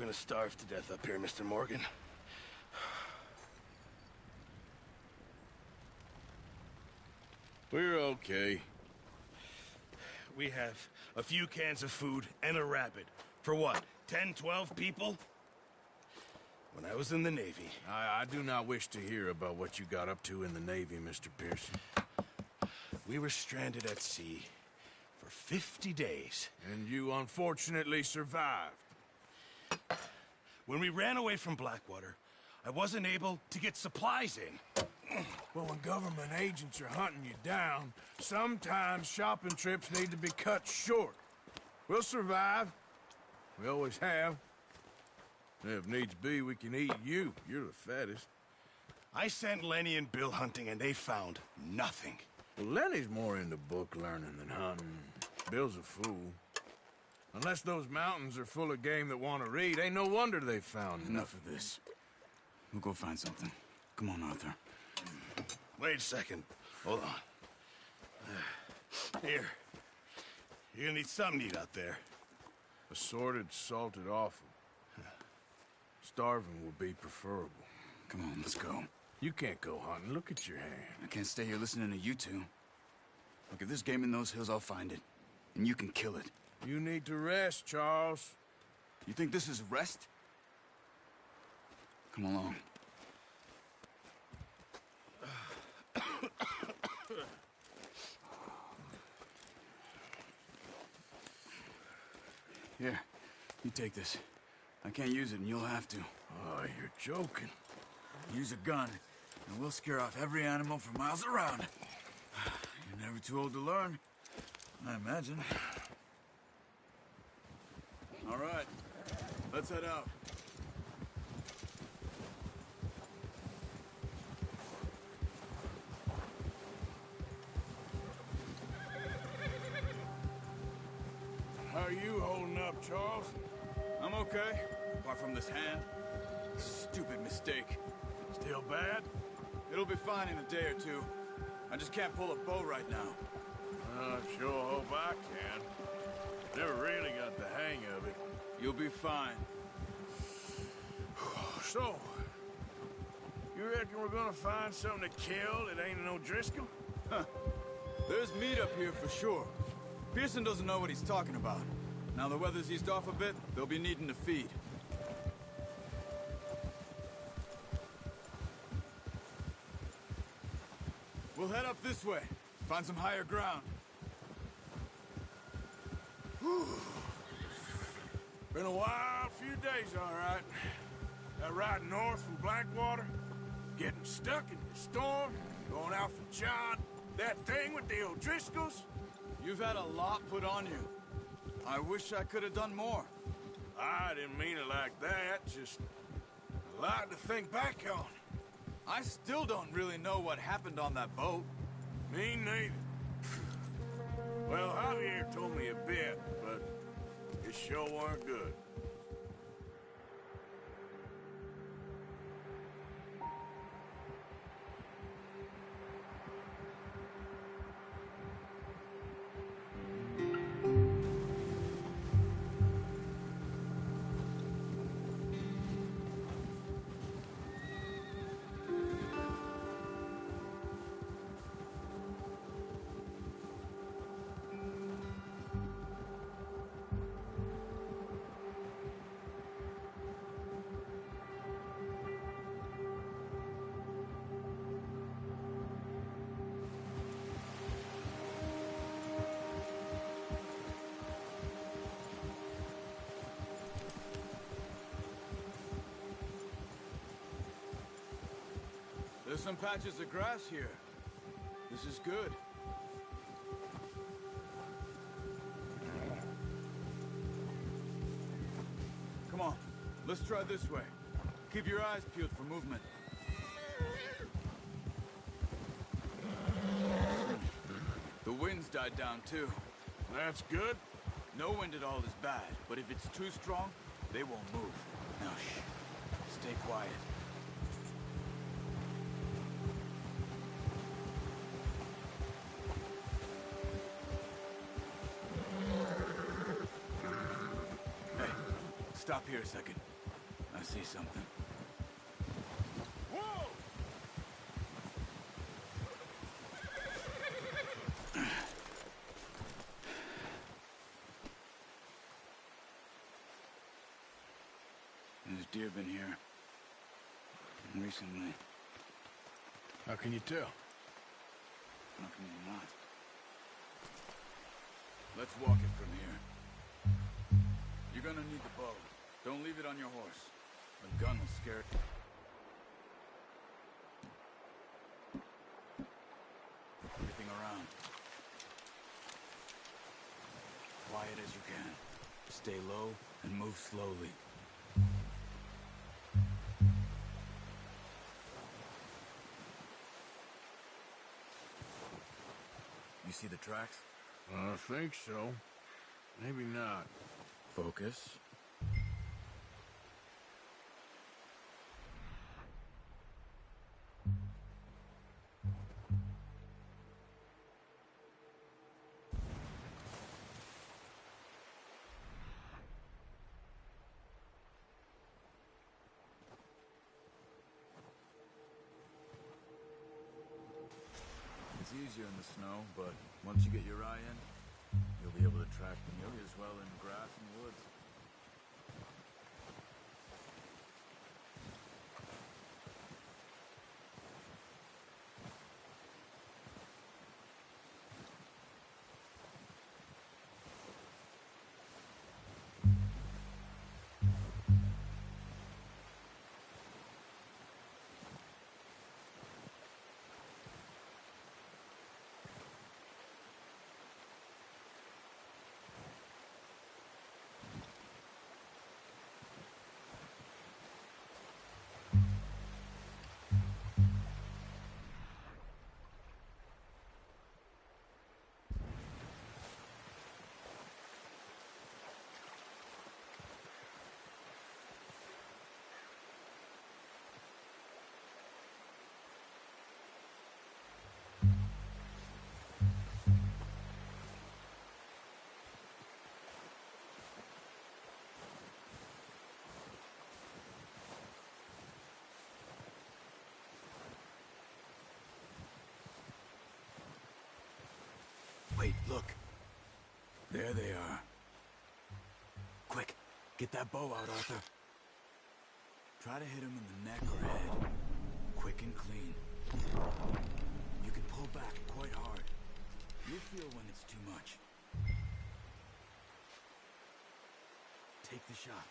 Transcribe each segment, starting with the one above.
gonna starve to death up here, Mr. Morgan. We're okay. We have a few cans of food and a rabbit. For what, 10, 12 people? When I was in the Navy... I do not wish to hear about what you got up to in the Navy, Mr. Pearson. We were stranded at sea for 50 days. And you unfortunately survived. When we ran away from Blackwater, I wasn't able to get supplies in. Well, when government agents are hunting you down, sometimes shopping trips need to be cut short. We'll survive. We always have. If needs be, we can eat you. You're the fattest. I sent Lenny and Bill hunting, and they found nothing. Well, Lenny's more into book learning than hunting. Bill's a fool. Unless those mountains are full of game that want to read, ain't no wonder they found Enough of this. We'll go find something. Come on, Arthur. Wait a second. Hold on. Here. You're gonna need something to eat out there. Assorted, salted offal. Starving will be preferable. Come on, let's go. You can't go hunting. Look at your hand. I can't stay here listening to you two. Look, if there's game in those hills, I'll find it. And you can kill it. You need to rest, Charles. You think this is rest? Come along. Here, you take this. I can't use it, and you'll have to. Oh, you're joking. Use a gun, and we'll scare off every animal for miles around. You're never too old to learn, I imagine. All right, let's head out. How are you holding up, Charles? I'm okay, apart from this hand. Stupid mistake. Still bad? It'll be fine in a day or two. I just can't pull a bow right now. I sure hope I can. Never really got the hang of it. You'll be fine. So, you reckon we're gonna find something to kill that ain't no Driscoll? Huh. There's meat up here for sure. Pearson doesn't know what he's talking about. Now the weather's eased off a bit, they'll be needing to feed. We'll head up this way. Find some higher ground. Whew. Been a wild few days, all right. That ride north from Blackwater, getting stuck in the storm, going out for John, that thing with the O'Driscolls. You've had a lot put on you. I wish I could have done more. I didn't mean it like that, just a lot to think back on. I still don't really know what happened on that boat. Me neither. Well, Javier told me a bit, but it sure weren't good. There's some patches of grass here. This is good. Come on, let's try this way. Keep your eyes peeled for movement. The wind's died down too. That's good. No wind at all is bad, but if it's too strong, they won't move. Now shh. Stay quiet. Hey, stop here a second. see something. Whoa! There's deer been here. Recently. How can you tell? How can you not? Let's walk it from here. You're gonna need the bow. Don't leave it on your horse. A gun will scare it. Everything around. Quiet as you can. Stay low and move slowly. You see the tracks? I think so. Maybe not. Focus. It's easier in the snow, but once you get your eye in, you'll be able to track them nearly as well in grass and woods. Wait, look. There they are. Quick, get that bow out, Arthur. Try to hit him in the neck or head. Quick and clean. You can pull back quite hard. You'll feel when it's too much. Take the shot.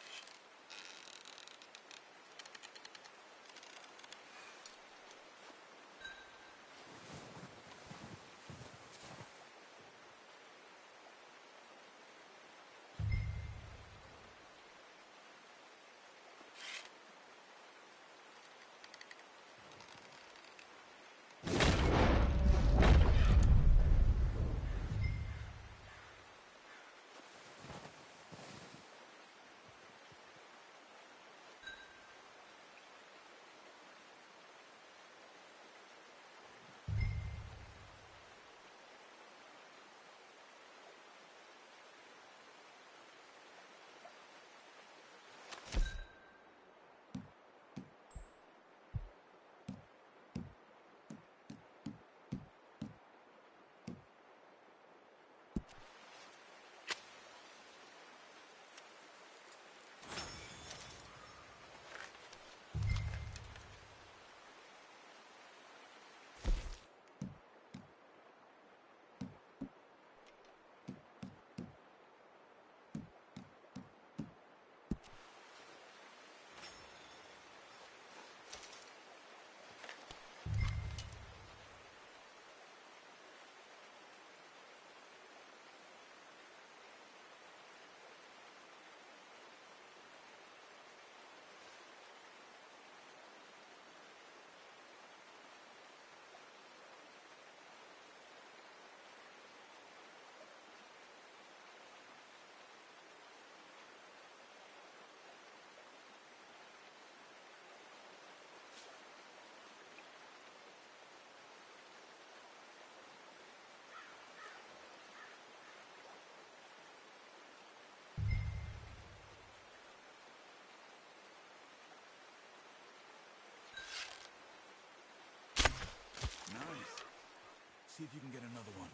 See if you can get another one.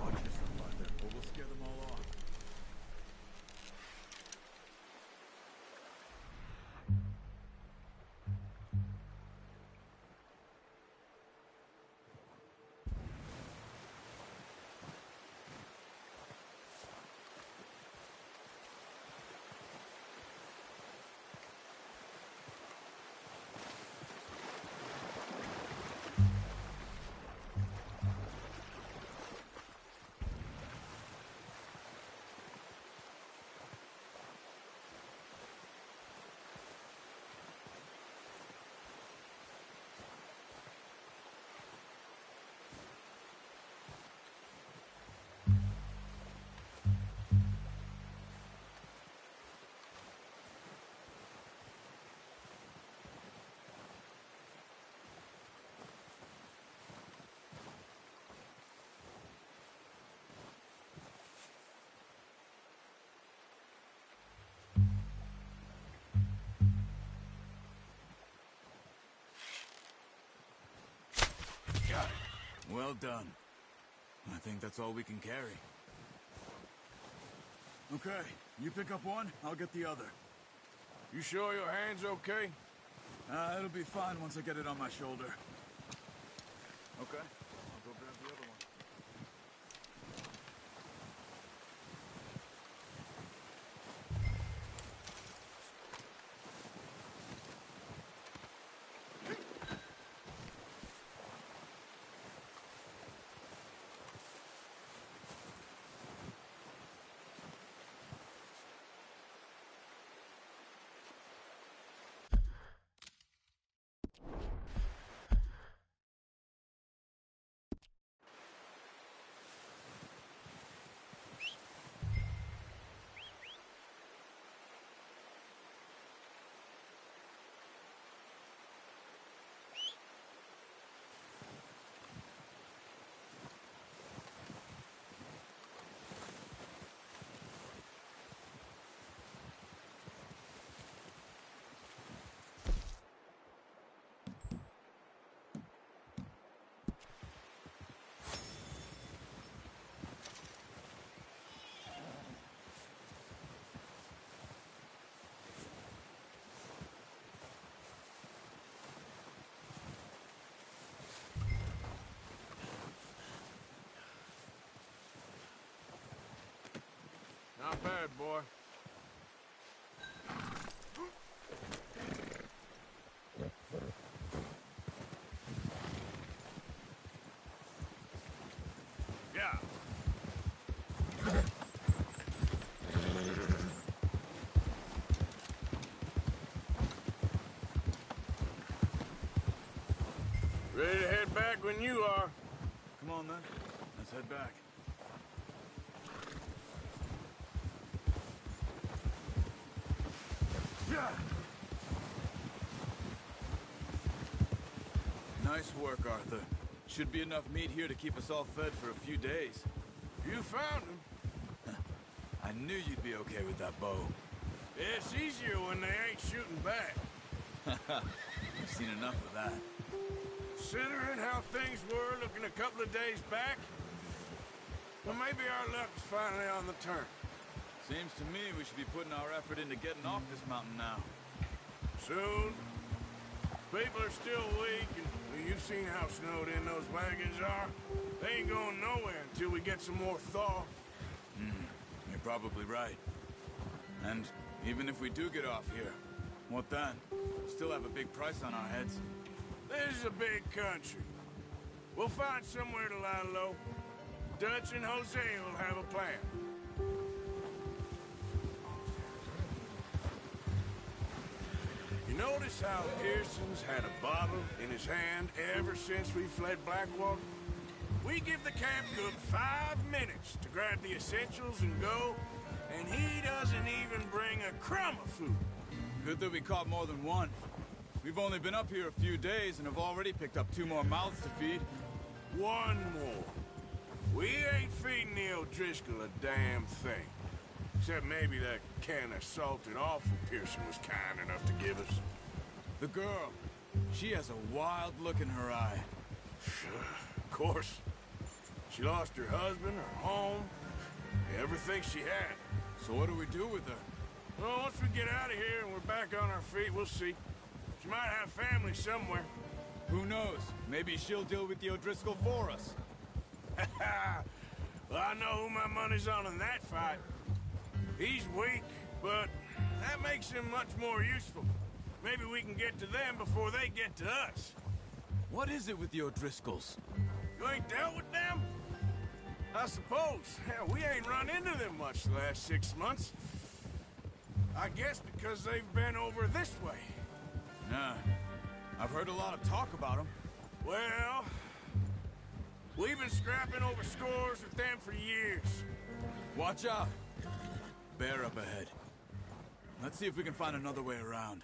Watch yourself out there, or we'll scare them all off. Got it. Well done. I think that's all we can carry. Okay, you pick up one, I'll get the other. You sure your hand's okay? It'll be fine once I get it on my shoulder. Okay, I'll go grab the other one. Not bad, boy. Yeah. Ready to head back when you are. Come on then, let's head back. Nice work, Arthur. Should be enough meat here to keep us all fed for a few days. You found him. I knew you'd be okay with that bow. It's easier when they ain't shooting back. I've seen enough of that. Considering how things were looking a couple of days back, well, maybe our luck's finally on the turn. Seems to me we should be putting our effort into getting off this mountain now. Soon. People are still weak, and well, you've seen how snowed in those wagons are. They ain't going nowhere until we get some more thaw. You're probably right. And even if we do get off here, what then? Still have a big price on our heads. This is a big country. We'll find somewhere to lie low. Dutch and Jose will have a plan. You notice how Pearson's had a bottle in his hand ever since we fled Blackwater? We give the camp cook 5 minutes to grab the essentials and go, and he doesn't even bring a crumb of food. Good that we caught more than one. We've only been up here a few days and have already picked up 2 more mouths to feed. 1 more. We ain't feeding the O'Driscoll a damn thing. Except maybe that can of salted offal Pearson was kind enough to give us. The girl, she has a wild look in her eye. Of course. She lost her husband, her home, everything she had. So what do we do with her? Well, once we get out of here and we're back on our feet, we'll see. She might have family somewhere. Who knows? Maybe she'll deal with the O'Driscoll for us. Well, I know who my money's on in that fight. He's weak, but that makes him much more useful. Maybe we can get to them before they get to us. What is it with the O'Driscolls? You ain't dealt with them? I suppose. Hell, we ain't run into them much the last 6 months. I guess because they've been over this way. Nah. I've heard a lot of talk about them. Well, we've been scrapping over scores with them for years. Watch out. Bear up ahead. Let's see if we can find another way around.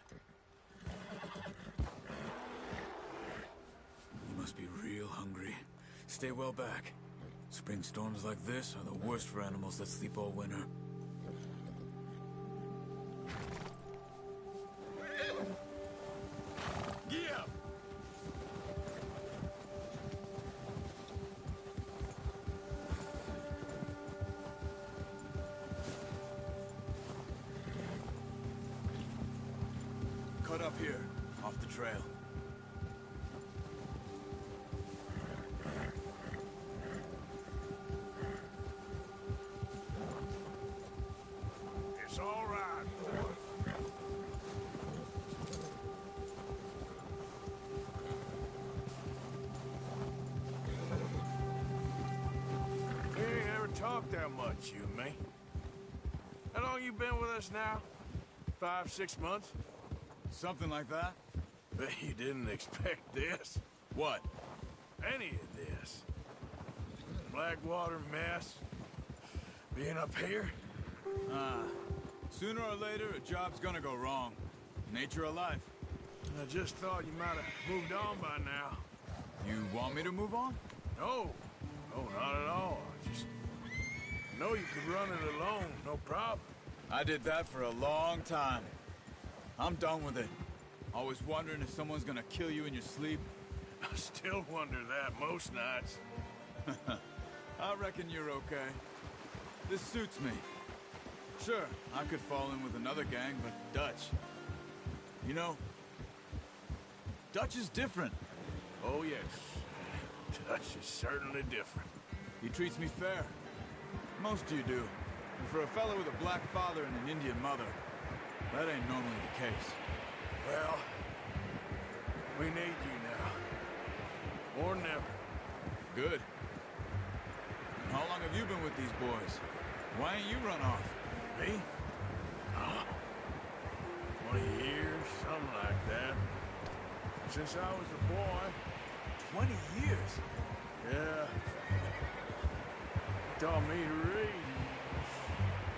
You must be real hungry. Stay well back. Spring storms like this are the worst for animals that sleep all winter. Yeah. Cut up here, off the trail. It's all right, boy. We ain't ever talked that much, you and me. How long you been with us now? 5, 6 months? Something like that? Bet you didn't expect this. What? Any of this. Blackwater mess. Being up here. Sooner or later, a job's gonna go wrong. Nature of life. I just thought you might have moved on by now. You want me to move on? No. No, not at all. I just know you could run it alone, no problem. I did that for a long time. I'm done with it. Always wondering if someone's gonna kill you in your sleep. I still wonder that most nights. I reckon you're okay. This suits me. Sure, I could fall in with another gang, but Dutch... You know, Dutch is different. Oh, yes. Dutch is certainly different. He treats me fair. Most of you do. And for a fellow with a black father and an Indian mother, that ain't normally the case. Well, we need you now. More than ever. Good. And how long have you been with these boys? Why ain't you run off? Me? Huh? 20 years, something like that. Since I was a boy. 20 years? Yeah. He taught me to read.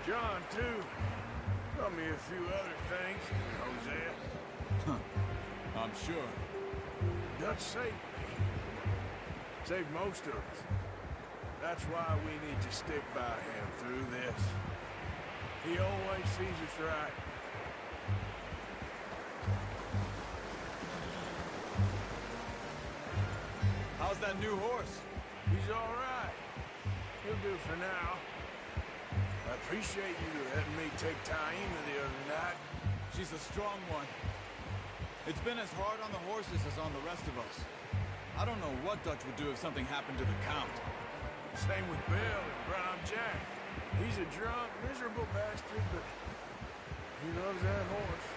John, too. Taught me a few other things. Jose. I'm sure. Dutch saved me. Saved most of us. That's why we need to stick by him through this. He always sees us right. How's that new horse? He's all right. He'll do for now. I appreciate you letting me take Taima the other night. She's a strong one. It's been as hard on the horses as on the rest of us. I don't know what Dutch would do if something happened to the Count. Same with Bill and Brown Jack. He's a drunk, miserable bastard, but he loves that horse.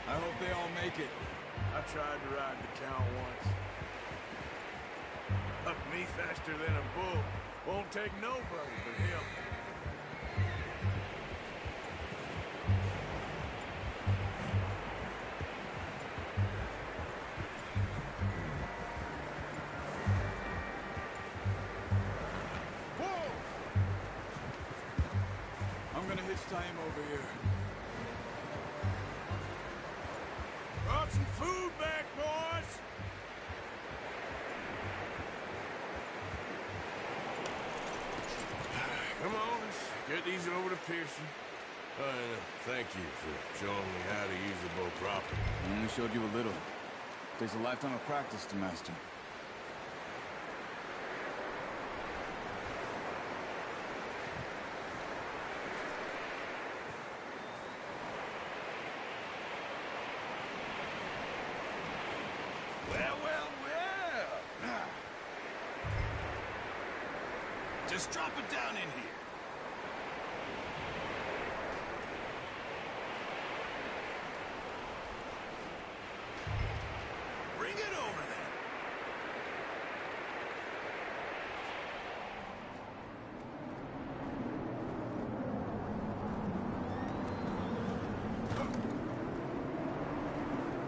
I hope they all make it. I tried to ride the Count once. Up me faster than a bull. Won't take nobody but him. I'm gonna hitch tie him over here. Brought some food back, boys! Come on, let's get these over to Pearson. Thank you for showing me how to use the bow properly. I only showed you a little. Takes a lifetime of practice to master. Well, well, well. Just drop it down in here. Bring it over then.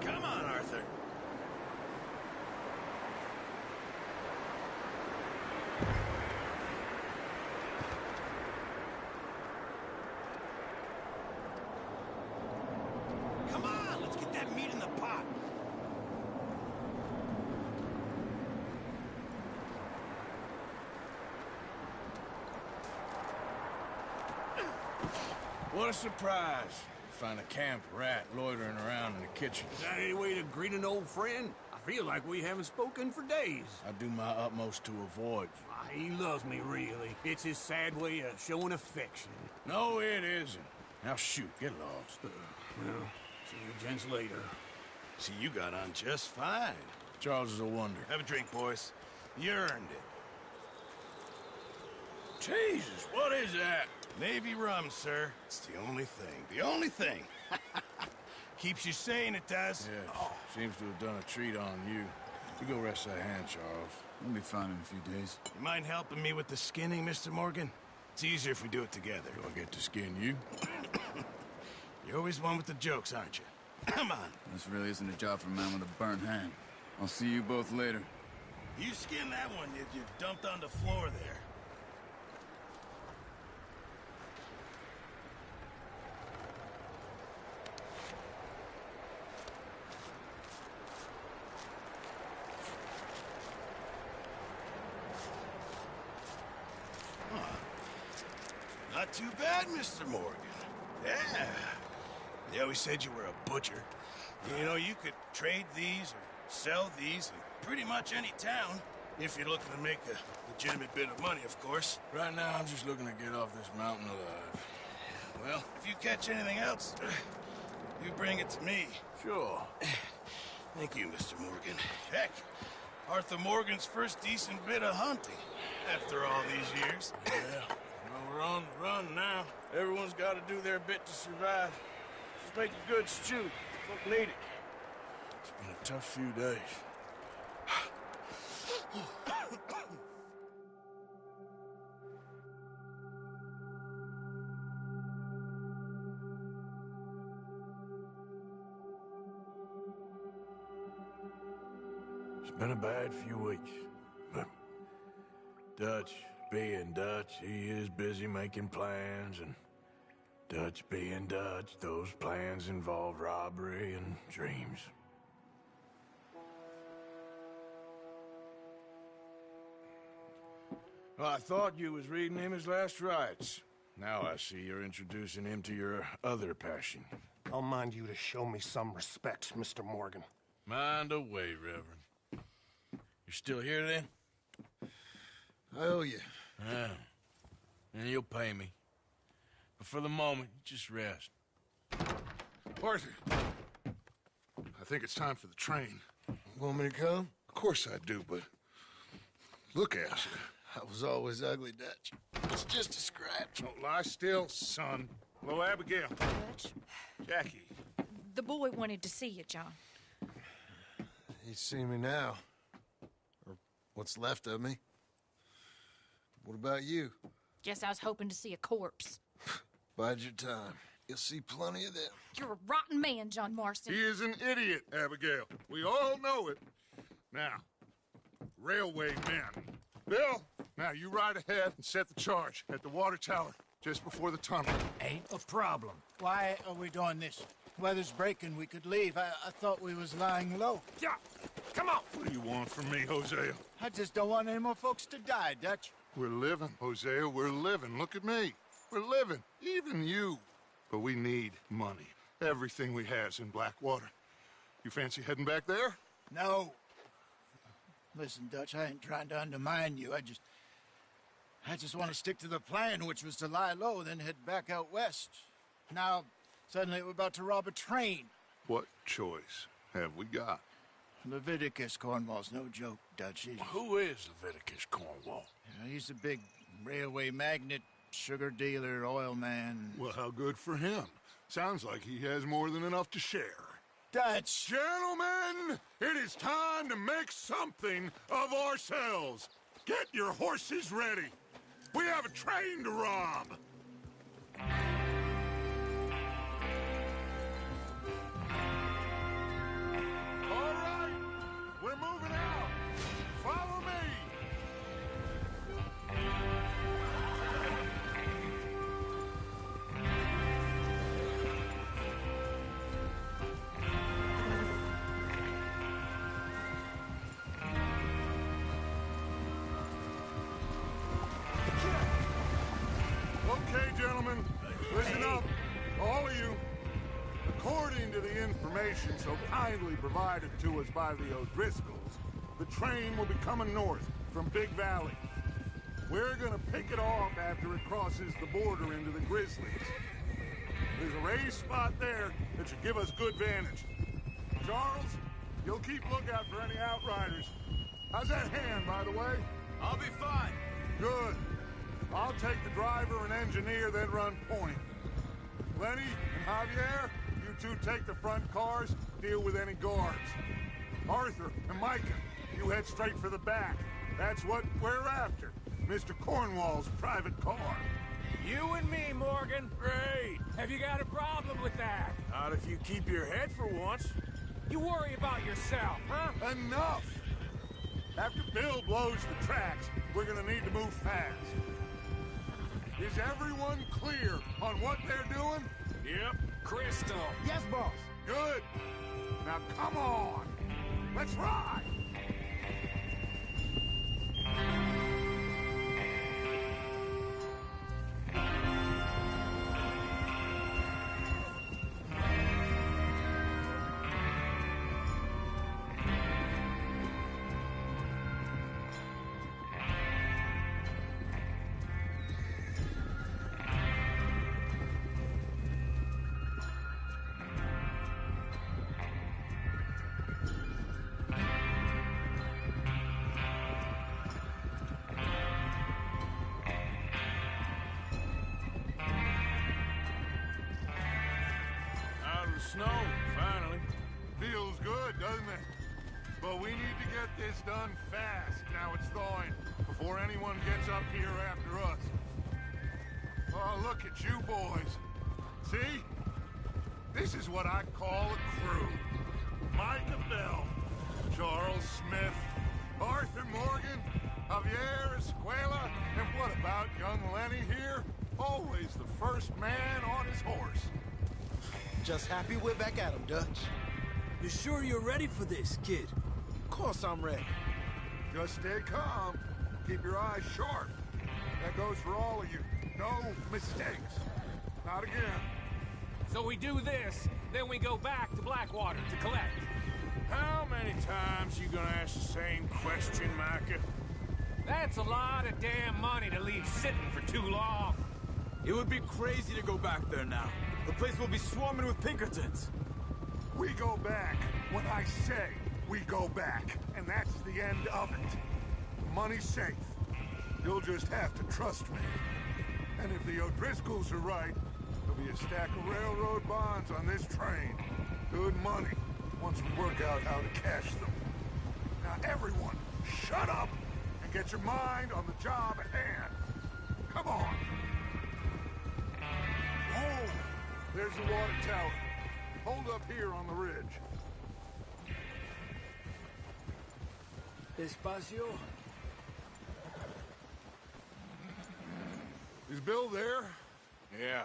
Come on, Arthur. Come on, let's get that meat in the pot. What a surprise. Find a camp rat loitering around in the kitchen. Is that any way to greet an old friend? I feel like we haven't spoken for days. I do my utmost to avoid you. He loves me, really. It's his sad way of showing affection. No, it isn't. Now shoot, get lost. Well, see you gents later. See, you got on just fine. Charles is a wonder. Have a drink, boys. You earned it. Jesus, what is that? Navy rum, sir. It's the only thing. The only thing. Keeps you sane, it does. Yes, seems to have done a treat on you. You go rest that hand, Charles. We'll be fine in a few days. You mind helping me with the skinning, Mr. Morgan? It's easier if we do it together. Do I get to skin you? You're always one with the jokes, aren't you? Come on. This really isn't a job for a man with a burnt hand. I'll see you both later. You skin that one you dumped on the floor there. Not too bad, Mr. Morgan. Yeah. They always said you were a butcher. You know, you could trade these or sell these in pretty much any town, if you're looking to make a legitimate bit of money, of course. Right now, I'm just looking to get off this mountain alive. Well, if you catch anything else, you bring it to me. Sure. Thank you, Mr. Morgan. Heck, Arthur Morgan's first decent bit of hunting after all these years. Yeah. Well, we're on the run now. Everyone's got to do their bit to survive. Just make a good stew. Folk need it. It's been a tough few days. It's been a bad few weeks, but Dutch being Dutch, he is busy making plans, and Dutch being Dutch, those plans involve robbery and dreams. Well, I thought you was reading him his last rites. Now I see you're introducing him to your other passion. I'll mind you to show me some respect, Mr. Morgan. Mind away, Reverend. You You still here then? I owe you. Yeah. And you'll pay me. But for the moment, just rest. Arthur, I think it's time for the train. Want me to come? Of course I do, but look at you. I was always ugly, Dutch. It's just a scratch. Don't lie still, son. Hello, Abigail. Dutch, Jackie. the boy wanted to see you, John. He's seen me now. Or what's left of me. What about you? Guess I was hoping to see a corpse. Bide your time. You'll see plenty of them. You're a rotten man, John Marston. He is an idiot, Abigail. We all know it. Now, railway men. Bill, now you ride ahead and set the charge at the water tower just before the tunnel. Ain't a problem. Why are we doing this? Weather's breaking. We could leave. I thought we was lying low. Yeah, come on. What do you want from me, Hosea? I just don't want any more folks to die, Dutch. We're living, Hosea. We're living. Look at me. We're living. Even you. But we need money. Everything we has in Blackwater. You fancy heading back there? No. Listen, Dutch, I ain't trying to undermine you. I just want to stick to the plan, which was to lie low, then head back out west. Now, suddenly we're about to rob a train. What choice have we got? Leviticus Cornwall's no joke, Dutch. Who is Leviticus Cornwall? He's a big railway magnate, sugar dealer, oil man. Well, how good for him. Sounds like he has more than enough to share. Dutch! Gentlemen, it is time to make something of ourselves. Get your horses ready. We have a train to rob. All right, we're moving out. Follow me. Okay, gentlemen, listen up, all of you. According to the information so kindly provided to us by the O'Driscolls, the train will be coming north from Big Valley. We're gonna pick it off after it crosses the border into the Grizzlies. There's a raised spot there that should give us good vantage. Charles, you'll keep lookout for any outriders. How's that hand, by the way? I'll be fine. Good. I'll take the driver and engineer, then run point. Lenny and Javier, you two take the front cars, deal with any guards. Arthur and Micah, you head straight for the back. That's what we're after. Mr. Cornwall's private car. You and me, Morgan. Great. Have you got a problem with that? Not if you keep your head for once. You worry about yourself, huh? Enough! After Bill blows the tracks, we're gonna need to move fast. Is everyone clear on what they're doing? Yep. Crystal. Yes, boss. Good. Now come on. Let's ride. Snow, finally. Feels good, doesn't it? But we need to get this done fast now it's thawing, before anyone gets up here after us. Oh, look at you boys. See? This is what I call a crew. Micah Bell, Charles Smith, Arthur Morgan, Javier Escuela, and what about young Lenny here? Always the first man on his horse. Just happy we're back at 'em, Dutch. You sure you're ready for this, kid? Of course I'm ready. Just stay calm. Keep your eyes sharp. That goes for all of you. No mistakes. Not again. So we do this, then we go back to Blackwater to collect. How many times you gonna ask the same question, Micah? That's a lot of damn money to leave sitting for too long. It would be crazy to go back there now. The place will be swarming with Pinkertons. We go back when I say we go back, and that's the end of it. The money's safe. You'll just have to trust me. And if the O'Driscolls are right, there'll be a stack of railroad bonds on this train. Good money, once we work out how to cash them. Now everyone, shut up and get your mind on the job at hand. Come on. Oh, there's the water tower. Hold up here on the ridge. Despacio. Is Bill there? Yeah,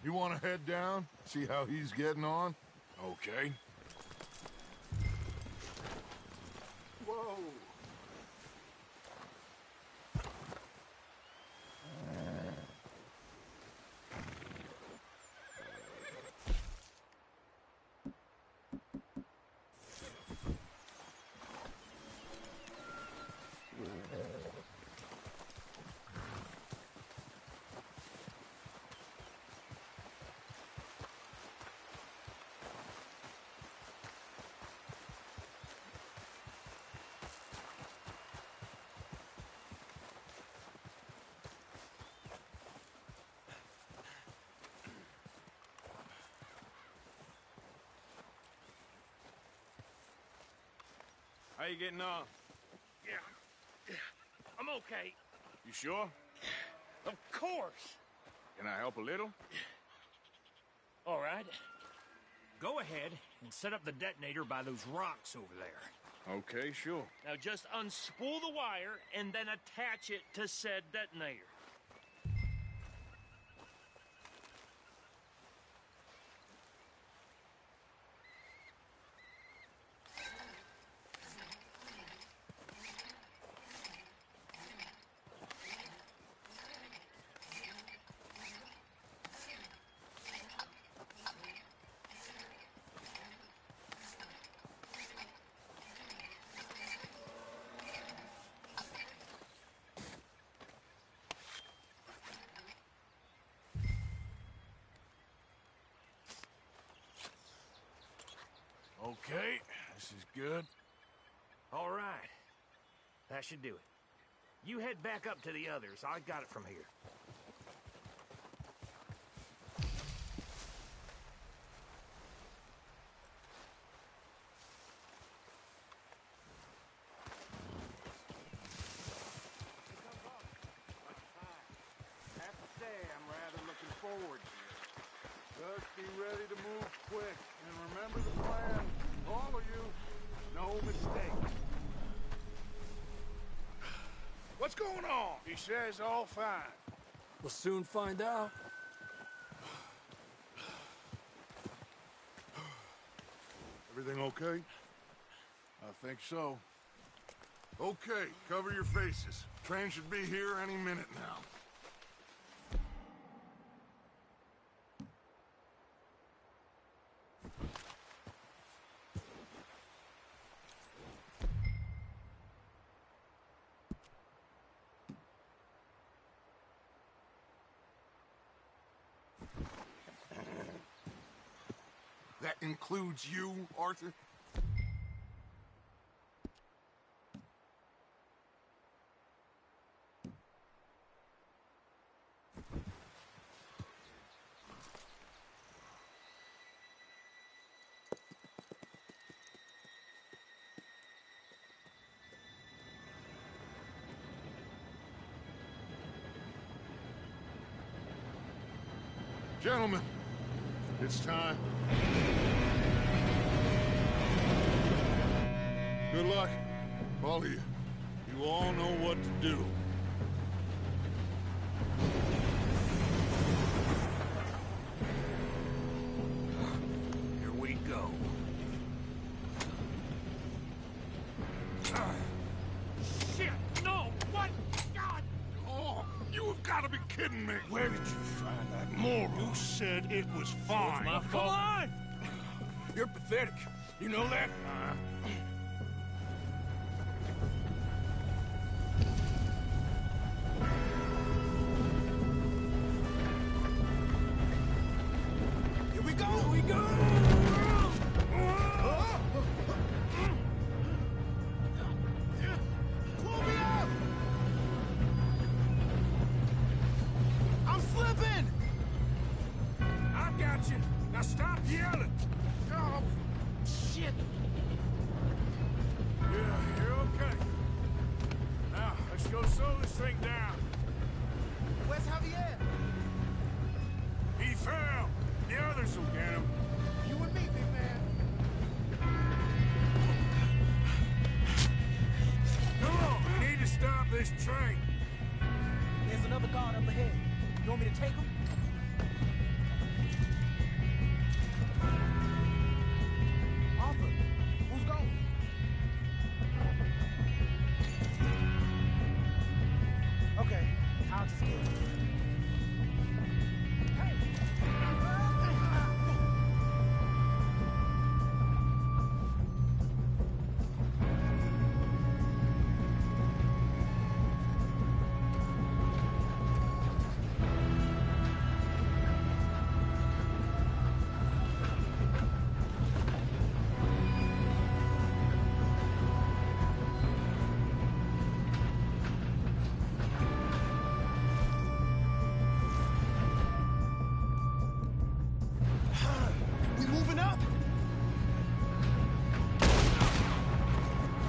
You want to head down, see how he's getting on? okay. Whoa. How you getting on? Yeah, I'm okay. You sure? Of course. Can I help a little? All right. Go ahead and set up the detonator by those rocks over there. Okay, sure. Now just unspool the wire and then attach it to said detonator. Okay, this is good. All right. That should do it. You head back up to the others. I got it from here. I have to say, I'm rather looking forward to it. Just be ready to move quick, and remember the plan. All of you, no mistakes. What's going on? He says all fine. We'll soon find out. Everything okay? I think so. Okay, cover your faces. Train should be here any minute now. That includes you, Arthur? Gentlemen, it's time. Good luck, all of you. You all know what to do. Here we go. Shit! No! What? God! Oh, you have got to be kidding me. Where did you find that moron? You said it was fine. My fault. Come on! You're pathetic. You know that? Here we go! Here we go! Pull me up! I'm slipping! I got you. Now stop yelling. Oh, shit! Yeah, you're okay. Now, let's go slow this thing down. Where's Javier? He fell. The others will get him. You and me, big man. Come on, we need to stop this train. There's another guard up ahead. You want me to take him? Arthur, who's going? Okay, I'll just get him. We moving up?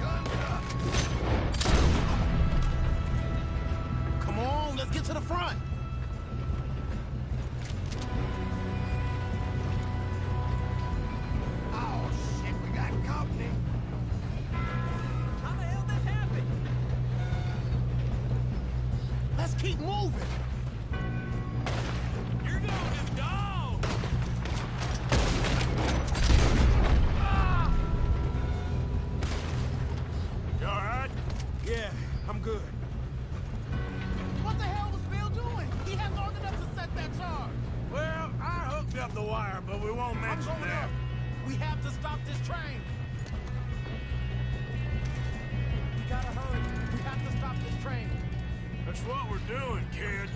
Guns up! Come on, let's get to the front! Oh, shit, we got company! How the hell this happened? Let's keep moving! You're going, dog! You all right? Yeah, I'm good. What the hell was Bill doing? He had long enough to set that charge. Well, I hooked up the wire, but we won't I'm mention going that. up. We have to stop this train. We gotta hurry. We have to stop this train. That's what we're doing, kid.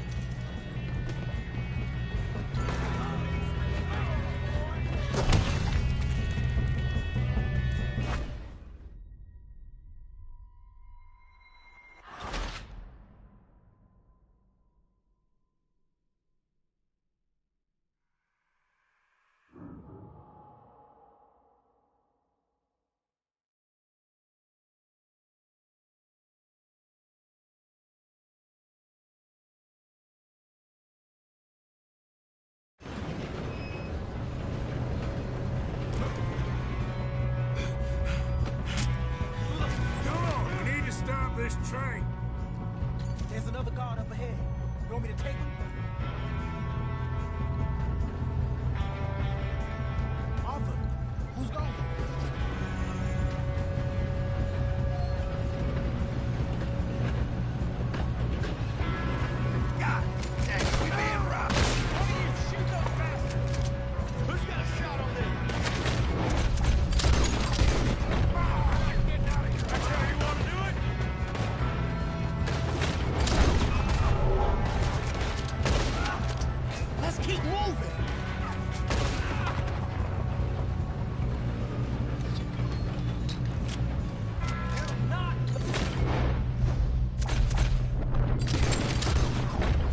Come on, we need to stop this train. There's another guard up ahead. You want me to take him? Arthur, who's going? God dang, we being robbed. Why do you shoot those bastards? Who's got a shot on this? Get out of here. That's how you want to do it? Let's keep moving.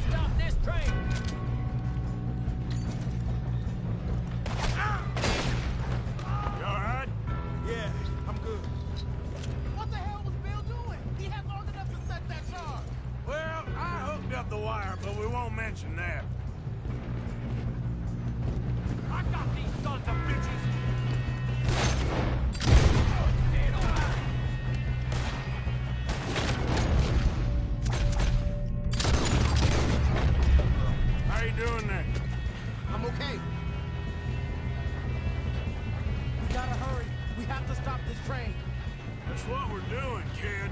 Stop this train! You all right? Yeah, I'm good. What the hell was Bill doing? He had long enough to set that charge. Well, I hooked up the wire, but we won't mention that. I got these sons of bitches! Dead on. How you doing there? I'm okay. We gotta hurry. We have to stop this train. That's what we're doing, kid.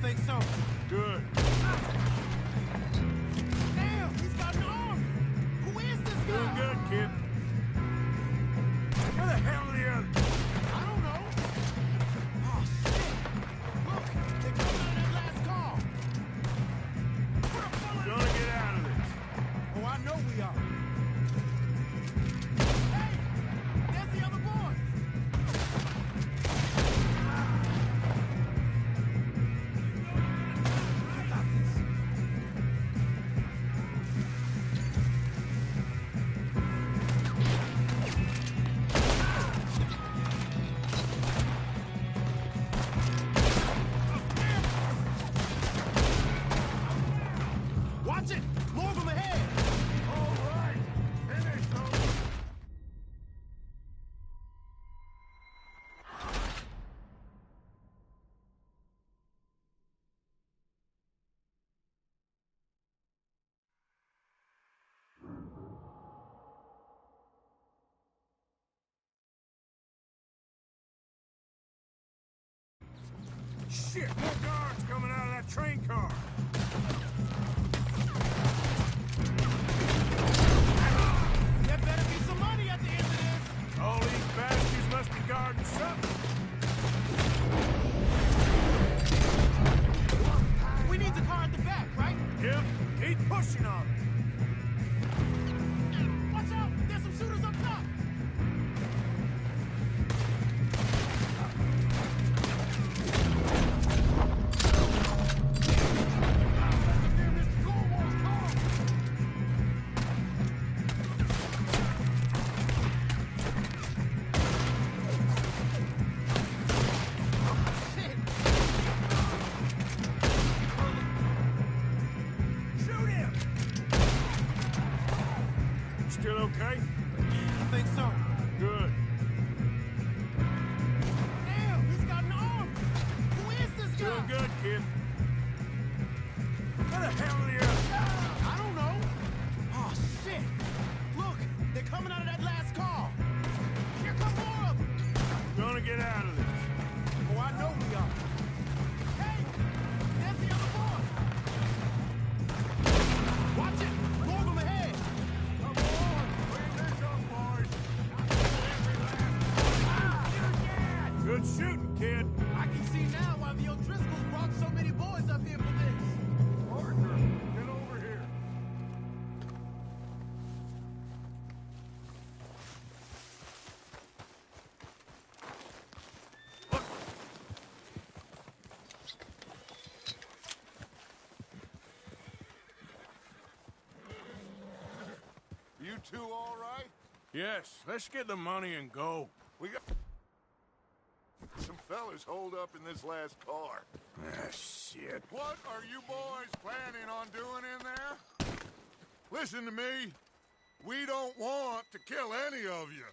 think so. Good. Damn, he's got an arm. Who is this guy? Doing good, kid. Where the hell are the others? I don't know. Oh, shit. Look, they're coming out of that last car. We're gonna get out of this. Oh, I know we are. Hey, there's the other boys. Watch it! More of them ahead! All right. Finish those. Shit, more guards coming out of that train car. There better be some money at the end of this! All these bastards must be guarding something. We need the car at the back, right? Yep, keep pushing on it. Watch out! There's some shooters up top! Shoot him! Still okay? I think so. Good. Damn, he's got an arm! Who is this guy? Doing good, kid. Where the hell are the others? I don't know. Oh, shit! Look, they're coming out of that last car. Here come more of them. Gonna get out of this. Oh, I know we are. Hey, there's the other boys. Watch it! More of them ahead. Come on, bring this up, boys. Good shooting, kid. I can see now why the O'Driscolls brought so many boys up here for this. Arthur, get over here. You two all right? Yes, let's get the money and go. We got some fellas holed up in this last car. Ah, shit. What are you boys planning on doing in there? Listen to me. We don't want to kill any of you.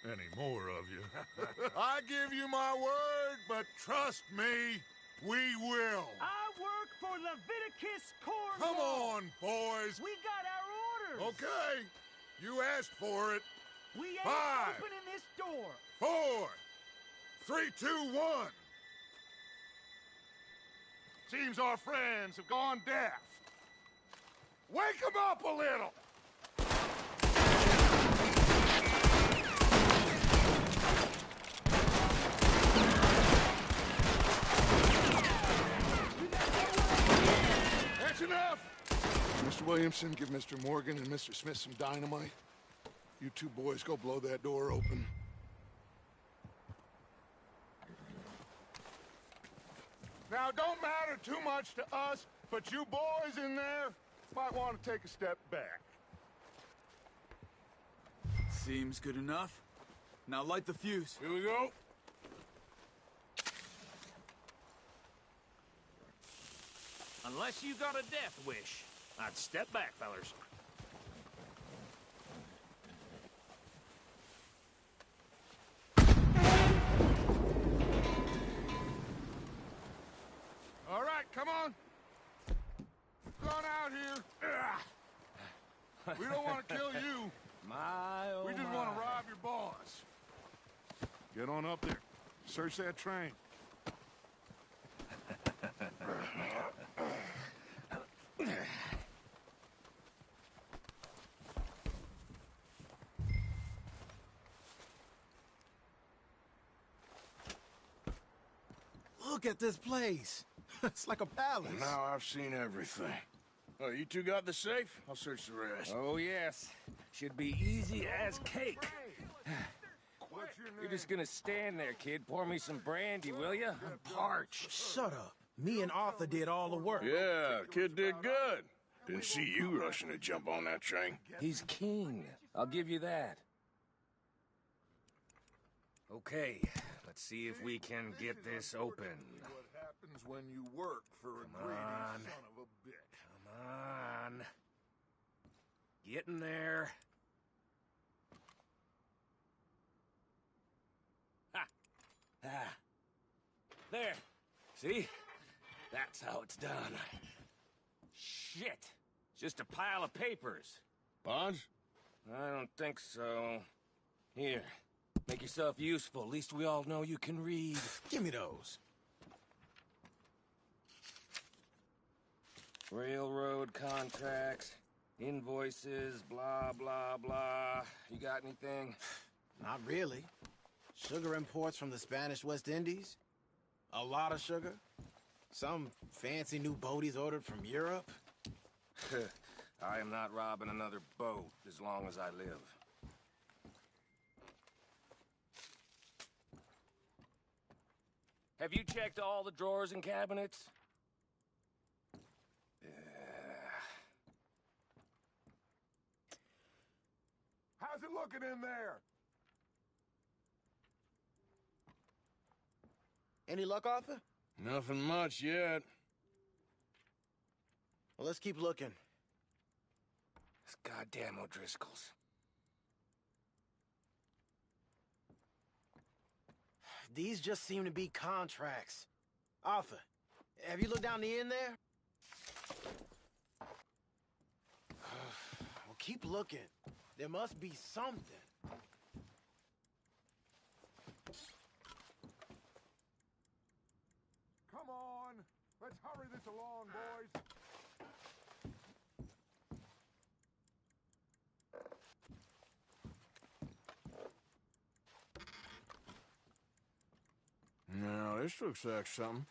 Any more of you. I give you my word, but trust me, we will. I work for Leviticus Corps. Come on, boys. We got our orders. Okay. You asked for it. We ain't 5, opening this door. 4, 3, 2, 1. Seems our friends have gone deaf. Wake them up a little. That's enough. Mr. Williamson, give Mr. Morgan and Mr. Smith some dynamite. You two boys go blow that door open. Now, don't matter too much to us, but you boys in there might want to take a step back. Seems good enough. Now light the fuse. Here we go. Unless you got a death wish, I'd step back, fellers. All right, come on. Gone out here. We don't want to kill you. We just want to rob your boss. Get on up there. Search that train. Look at this place. It's like a palace. Now I've seen everything. Oh, you two got the safe? I'll search the rest. Oh, yes. Should be easy as cake. You're just gonna stand there, kid. Pour me some brandy, will you? I'm parched. Shut up. Me and Arthur did all the work. Yeah, kid did good. Didn't see you rushing to jump on that train. He's king. I'll give you that. Okay, let's see if we can get this open. What happens when you work for a greedy on. son of a bitch? Come on. Get in there. Ha! Ah. There. See? That's how it's done. Shit. It's just a pile of papers. Bonds? I don't think so. Here. Make yourself useful. At least we all know you can read. Give me those. Railroad contracts, invoices, blah, blah, blah. You got anything? Not really. Sugar imports from the Spanish West Indies. A lot of sugar. Some fancy new boat he's ordered from Europe. I am not robbing another boat as long as I live. Have you checked all the drawers and cabinets? How's it looking in there? Any luck, Arthur? Nothing much yet. Well, let's keep looking. This goddamn O'Driscolls. These just seem to be contracts. Arthur, have you looked down the end there? Well, keep looking. There must be something. Come on. Let's hurry this along, boys. Now, this looks like something.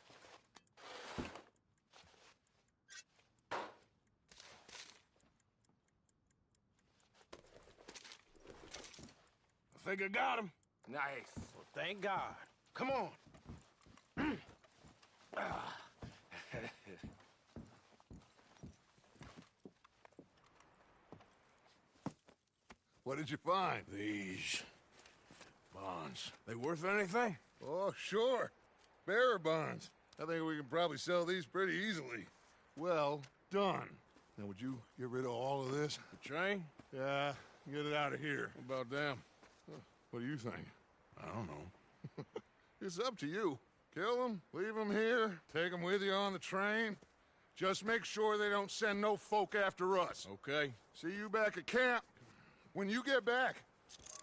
I think I got him. Nice. Well, thank God. Come on. What did you find? These bonds. They worth anything? Oh, sure. Bearer bonds. I think we can probably sell these pretty easily. Well done. Now, would you get rid of all of this? The train? Yeah, get it out of here. What about them? What do you think? I don't know. It's up to you. Kill them, leave them here, take them with you on the train. Just make sure they don't send no folk after us. Okay. See you back at camp. When you get back,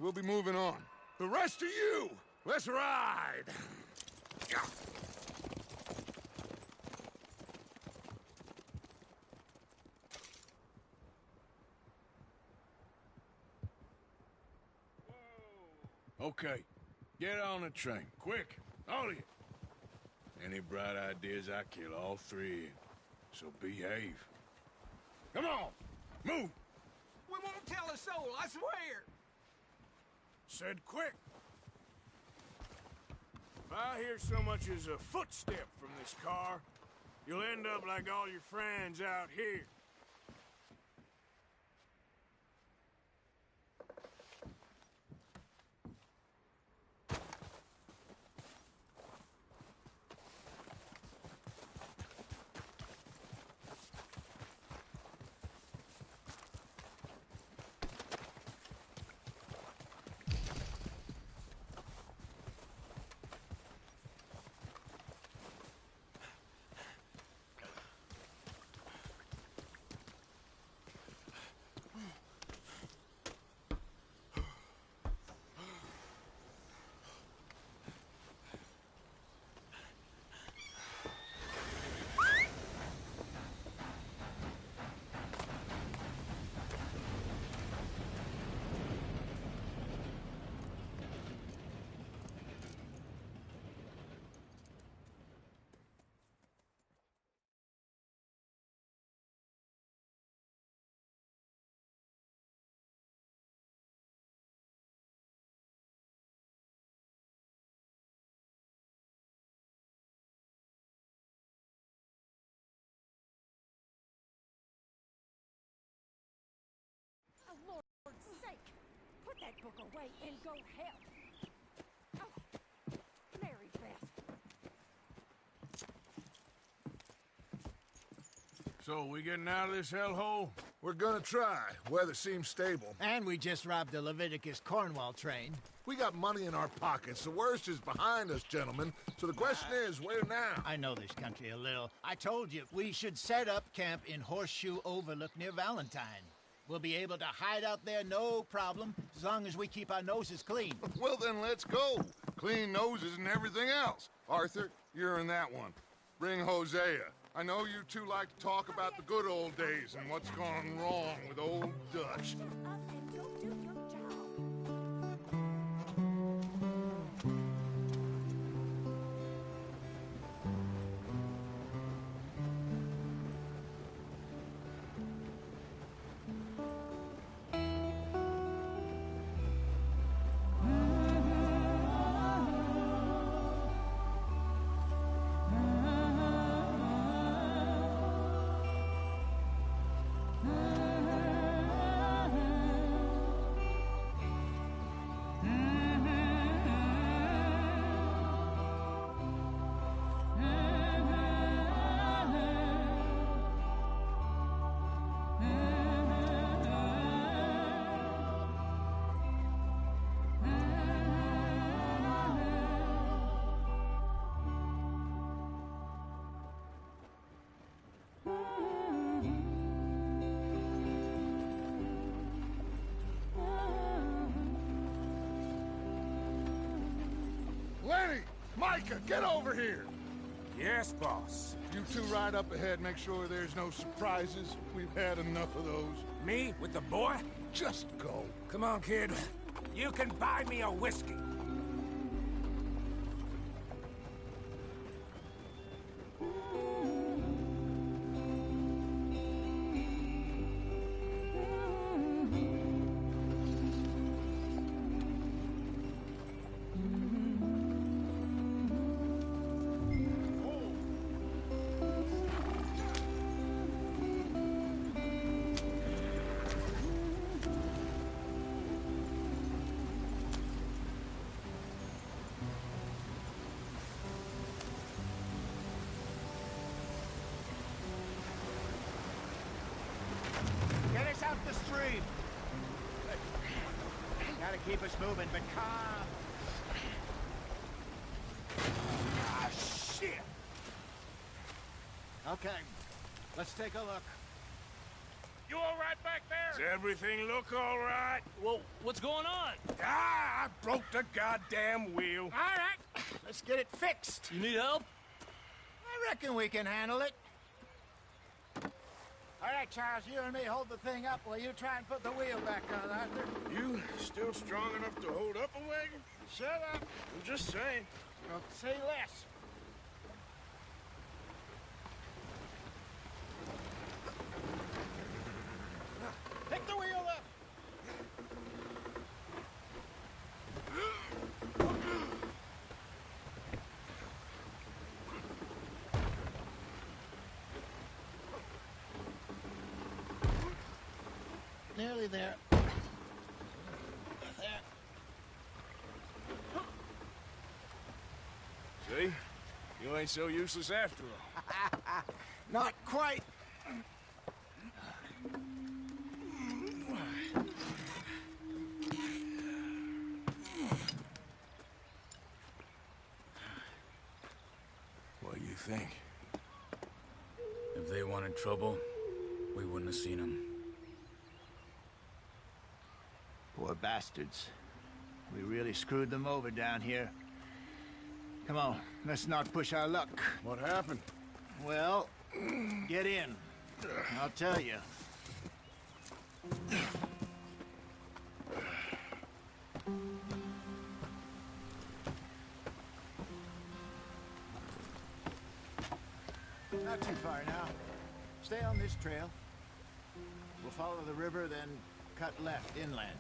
we'll be moving on. The rest of you, let's ride! Okay. Get on the train. Quick. All of you. Any bright ideas, I kill all three of you. So behave. Come on! Move! We won't tell a soul, I swear! Said quick! If I hear so much as a footstep from this car, you'll end up like all your friends out here. that book away and go help. Oh, Mary Beth. So, we getting out of this hellhole? We're gonna try. Weather seems stable. And we just robbed the Leviticus Cornwall train. We got money in our pockets. The worst is behind us, gentlemen. So the question is, where now? I know this country a little. I told you, we should set up camp in Horseshoe Overlook near Valentine. We'll be able to hide out there, no problem, as long as we keep our noses clean. Well, then let's go. Clean noses and everything else. Arthur, you're in that one. Bring Hosea. I know you two like to talk about the good old days and what's gone wrong with old Dutch. Lenny! Micah, get over here! Yes, boss. You two ride up ahead, make sure there's no surprises. We've had enough of those. Me with the boy? Just go. Come on, kid. You can buy me a whiskey. Get us out the stream. Gotta keep us moving, but calm. Ah, shit! Okay, let's take a look. You all right back there? Does everything look all right? Well, what's going on? Ah, I broke the goddamn wheel. All right, let's get it fixed. You need help? I reckon we can handle it. All right, Charles, you and me hold the thing up while you try and put the wheel back on, Arthur. You still strong enough to hold up a wagon? Shut up. I'm just saying. Don't say less. Pick the wheel up. Nearly there. There. See? You ain't so useless after all. Not quite. What do you think? If they wanted trouble, we wouldn't have seen them. Poor bastards. We really screwed them over down here. Come on, let's not push our luck. What happened? Well, get in. I'll tell you. Not too far now. Stay on this trail. We'll follow the river, then cut left inland.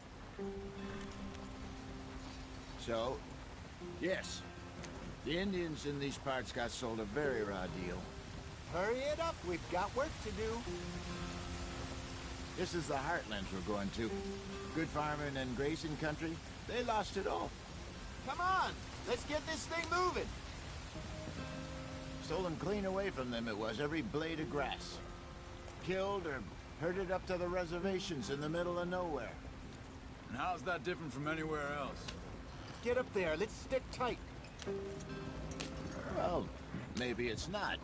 So, yes, the Indians in these parts got sold a very raw deal. Hurry it up, we've got work to do. This is the heartlands we're going to. Good farming and grazing country. They lost it all. Come on, let's get this thing moving. Stolen clean away from them it was, every blade of grass. Killed or herded up to the reservations in the middle of nowhere. And how's that different from anywhere else? Get up there, let's stick tight. Well, maybe it's not.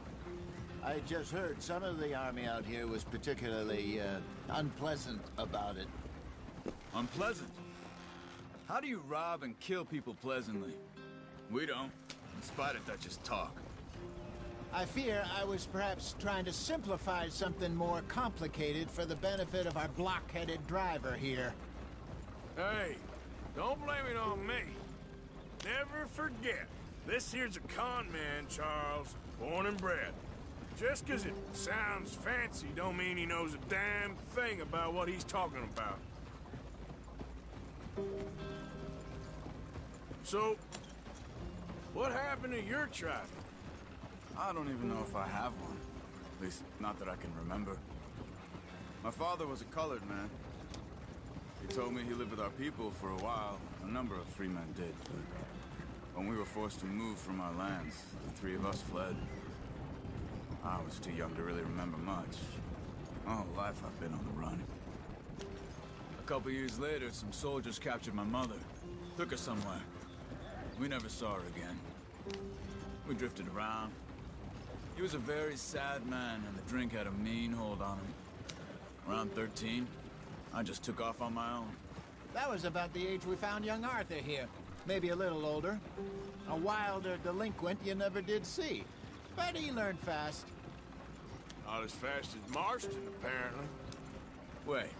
I just heard some of the army out here was particularly, unpleasant about it. Unpleasant? How do you rob and kill people pleasantly? We don't, in spite of Dutch's talk. I fear I was perhaps trying to simplify something more complicated for the benefit of our block-headed driver here. Hey, don't blame it on me. Never forget, this here's a con man, Charles, born and bred. Just 'cause it sounds fancy don't mean he knows a damn thing about what he's talking about. So, what happened to your tribe? I don't even know if I have one. At least, not that I can remember. My father was a colored man. He told me he lived with our people for a while. A number of free men did, but when we were forced to move from our lands, the three of us fled. I was too young to really remember much. My whole life I've been on the run. A couple years later, some soldiers captured my mother. Took her somewhere. We never saw her again. We drifted around. He was a very sad man, and the drink had a mean hold on him. Around 13, I just took off on my own. That was about the age we found young Arthur here. Maybe a little older. A wilder delinquent you never did see. But he learned fast. Not as fast as Marston, apparently. Wait,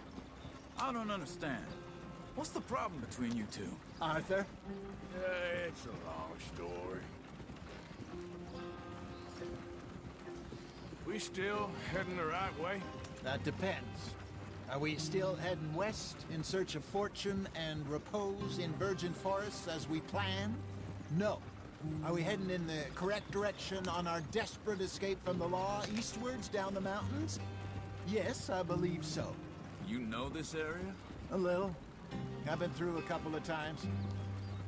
I don't understand. What's the problem between you two? Arthur? It's a long story. We still heading the right way? That depends. Are we still heading west in search of fortune and repose in virgin forests as we planned? No. Are we heading in the correct direction on our desperate escape from the law eastwards down the mountains? Yes, I believe so. You know this area? A little. I've been through a couple of times.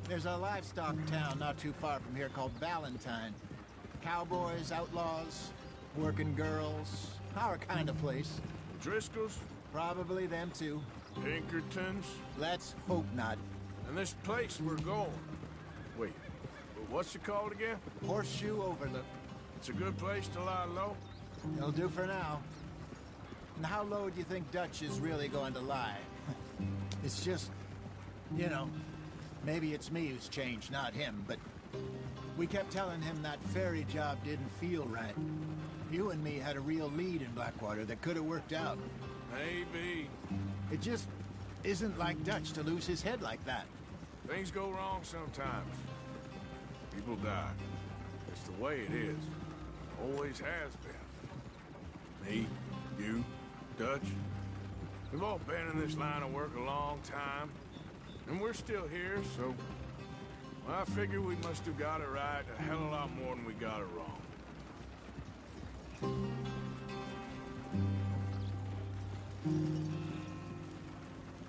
There's a livestock town not too far from here called Valentine. Cowboys, outlaws, working girls, our kind of place. Driscolls? Probably them too. Pinkertons? Let's hope not. And this place we're going. Wait, what's it called again? Horseshoe Overlook. It's a good place to lie low? It'll do for now. And how low do you think Dutch is really going to lie? It's just, you know, maybe it's me who's changed, not him, but we kept telling him that ferry job didn't feel right. You and me had a real lead in Blackwater that could have worked out. Maybe. It just isn't like Dutch to lose his head like that. Things go wrong sometimes. People die. It's the way it is. Always has been. Me, you, Dutch. We've all been in this line of work a long time. And we're still here, so... well, I figure we must have got it right a hell of a lot more than we got it wrong.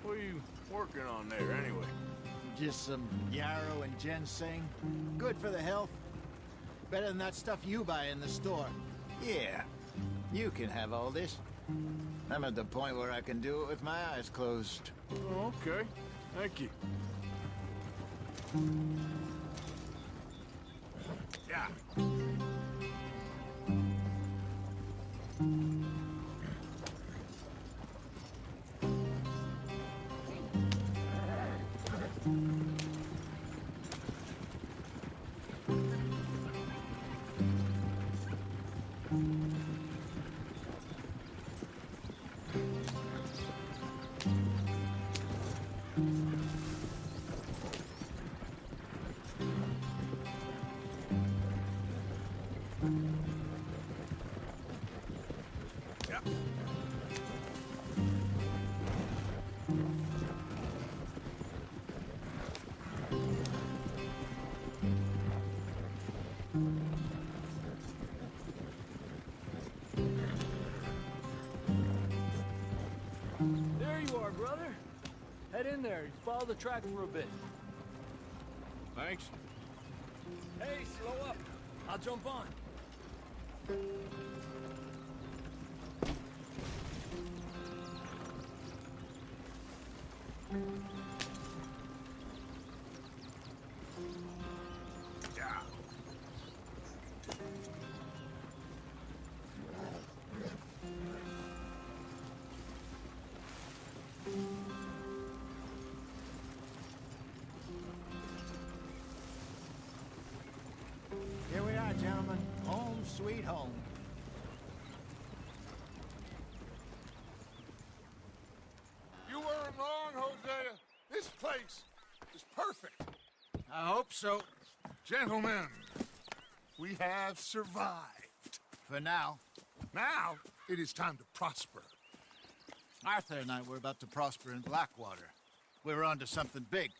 What are you working on there, anyway? Just some yarrow and ginseng. Good for the health. Better than that stuff you buy in the store. Yeah, you can have all this. I'm at the point where I can do it with my eyes closed. Oh, okay. Thank you. Yeah. brother. Head in there. Follow the track for a bit. Thanks. Hey, slow up. I'll jump on. Here we are, gentlemen. Home sweet home. You weren't wrong, Hosea. This place is perfect. I hope so. Gentlemen, we have survived. For now. Now, it is time to prosper. Arthur and I were about to prosper in Blackwater. We were onto something big.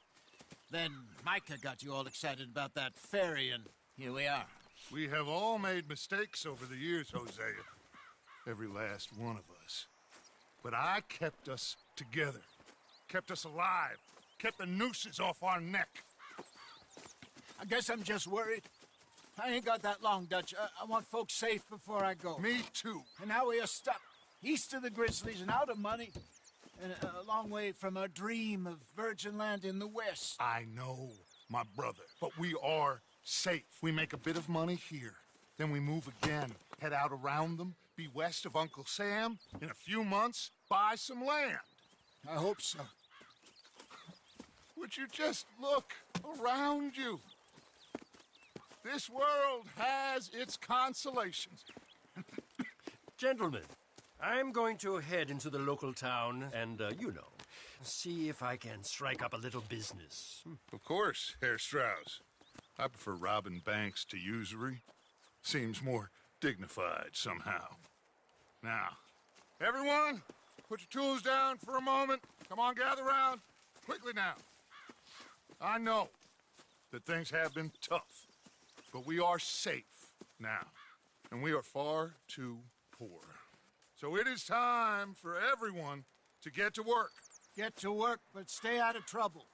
Then Micah got you all excited about that ferry, and here we are. We have all made mistakes over the years, Hosea. Every last one of us. But I kept us together. Kept us alive. Kept the nooses off our neck. I guess I'm just worried. I ain't got that long, Dutch. I want folks safe before I go. Me too. And now we are stuck east of the Grizzlies and out of money, and a long way from our dream of virgin land in the west. I know, my brother, but we are safe. We make a bit of money here, then we move again, head out around them, be west of Uncle Sam, in a few months, buy some land. I hope so. Would you just look around you? This world has its consolations. Gentlemen, I'm going to head into the local town and, see if I can strike up a little business. Of course, Herr Strauss. I prefer robbing banks to usury. Seems more dignified somehow. Now, everyone, put your tools down for a moment. Come on, gather round. Quickly now. I know that things have been tough, but we are safe now, and we are far too poor. So it is time for everyone to get to work. Get to work, but stay out of trouble.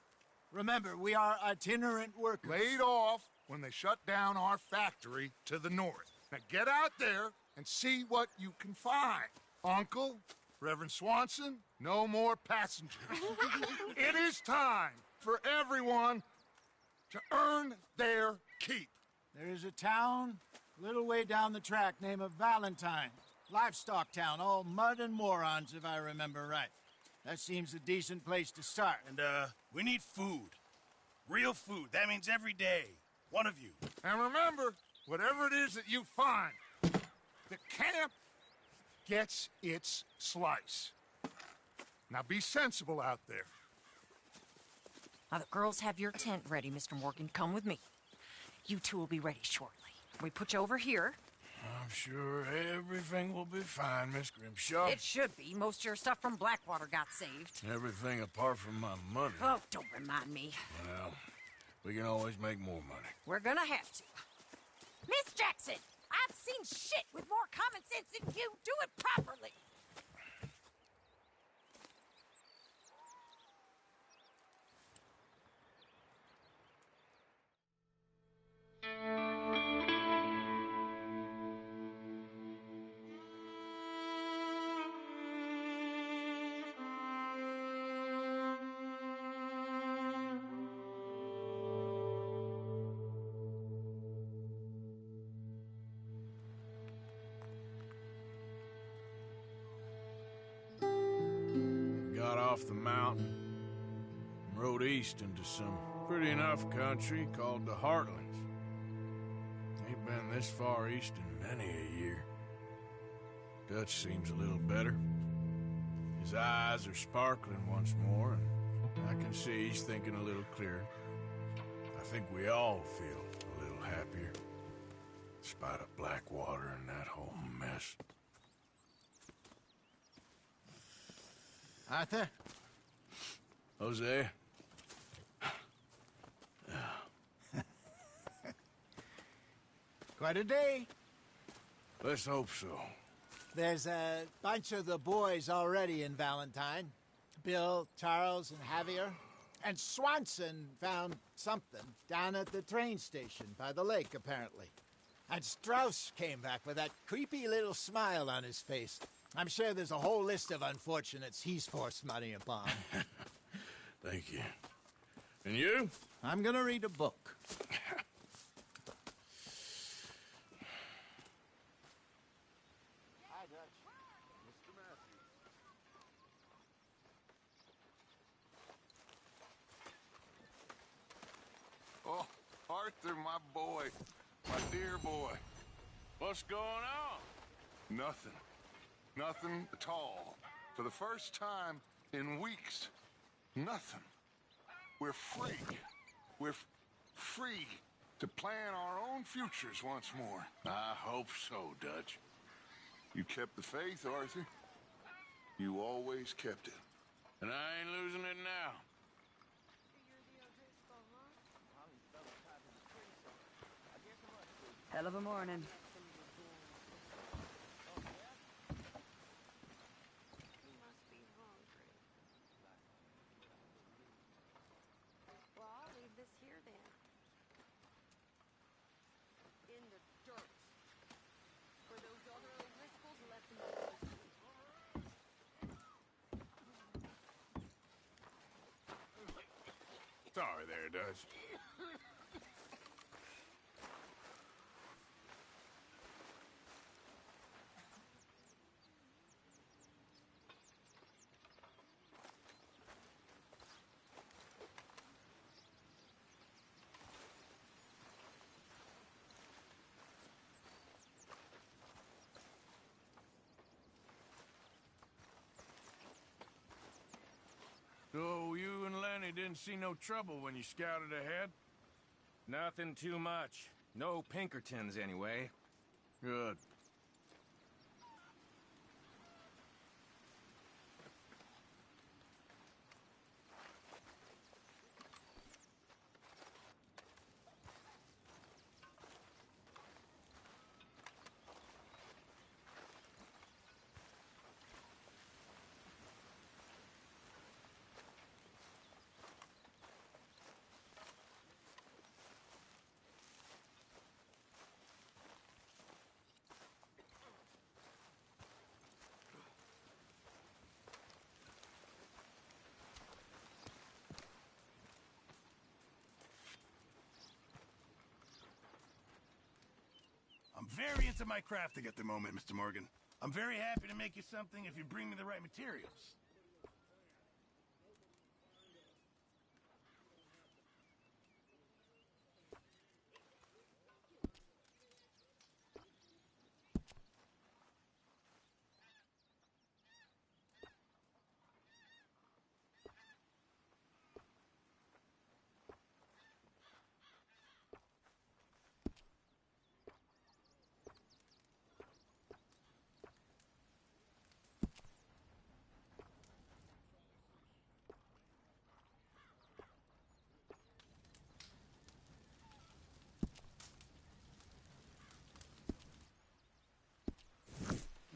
Remember, we are itinerant workers. Laid off when they shut down our factory to the north. Now get out there and see what you can find. Uncle, Reverend Swanson, no more passengers. It is time for everyone to earn their keep. There is a town a little way down the track named Valentine. Livestock town, all mud and morons, if I remember right. That seems a decent place to start. And, we need food. Real food. That means every day. One of you. And remember, whatever it is that you find, the camp gets its slice. Now be sensible out there. Now, the girls have your tent ready, Mr. Morgan. Come with me. You two will be ready shortly. We put you over here. I'm sure everything will be fine, Miss Grimshaw. It should be. Most of your stuff from Blackwater got saved. Everything apart from my money. Oh, don't remind me. Well, we can always make more money. We're gonna have to. Miss Jackson, I've seen shit with more common sense than you. Do it properly. Got off the mountain and rode east into some pretty enough country called the Heartlands. Ain't been this far east in many a year. Dutch seems a little better. His eyes are sparkling once more, and I can see he's thinking a little clearer. I think we all feel a little happier, in spite of Blackwater and that whole mess. Arthur? Jose? Quite a day. Let's hope so. There's a bunch of the boys already in Valentine. Bill, Charles, and Javier. And Swanson found something down at the train station by the lake, apparently. And Strauss came back with that creepy little smile on his face. I'm sure there's a whole list of unfortunates he's forced money upon. Thank you. And you? I'm gonna read a book. Oh, Arthur, my boy. My dear boy. What's going on? Nothing. Nothing at all. For the first time in weeks. Nothing. We're free. We're free to plan our own futures once more. I hope so, Dutch. You kept the faith, Arthur. You always kept it. And I ain't losing it now. Hell of a morning. Well, I'll leave this here then. In the dirt. For those other O'Driscolls left in the Sorry there, Dutch. So you and Lenny didn't see no trouble when you scouted ahead? Nothing too much. No Pinkertons, anyway. Good. I'm very into my crafting at the moment, Mr. Morgan. I'm very happy to make you something if you bring me the right materials.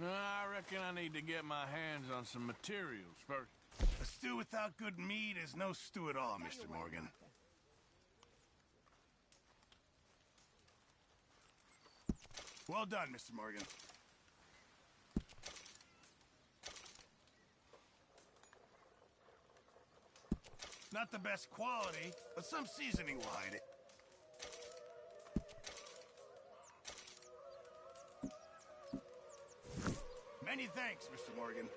I reckon I need to get my hands on some materials first. A stew without good meat is no stew at all, Mr. Morgan. Well done, Mr. Morgan. Not the best quality, but some seasoning will hide it. Many thanks, Mr. Morgan.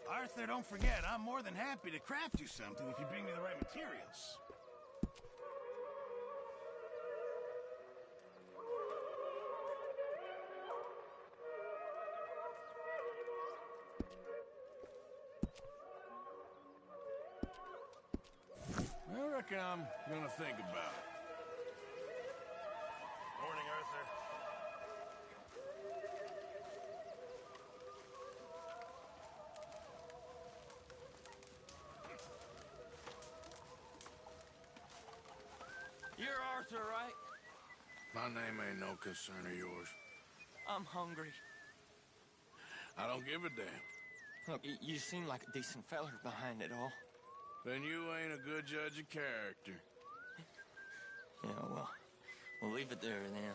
Arthur, don't forget, I'm more than happy to craft you something if you bring me the right materials. I reckon I'm gonna think about it. Morning, Arthur. You're Arthur, right? My name ain't no concern of yours. I'm hungry. I don't give a damn. Look, you seem like a decent feller behind it all. Then you ain't a good judge of character. Yeah, well, we'll leave it there then.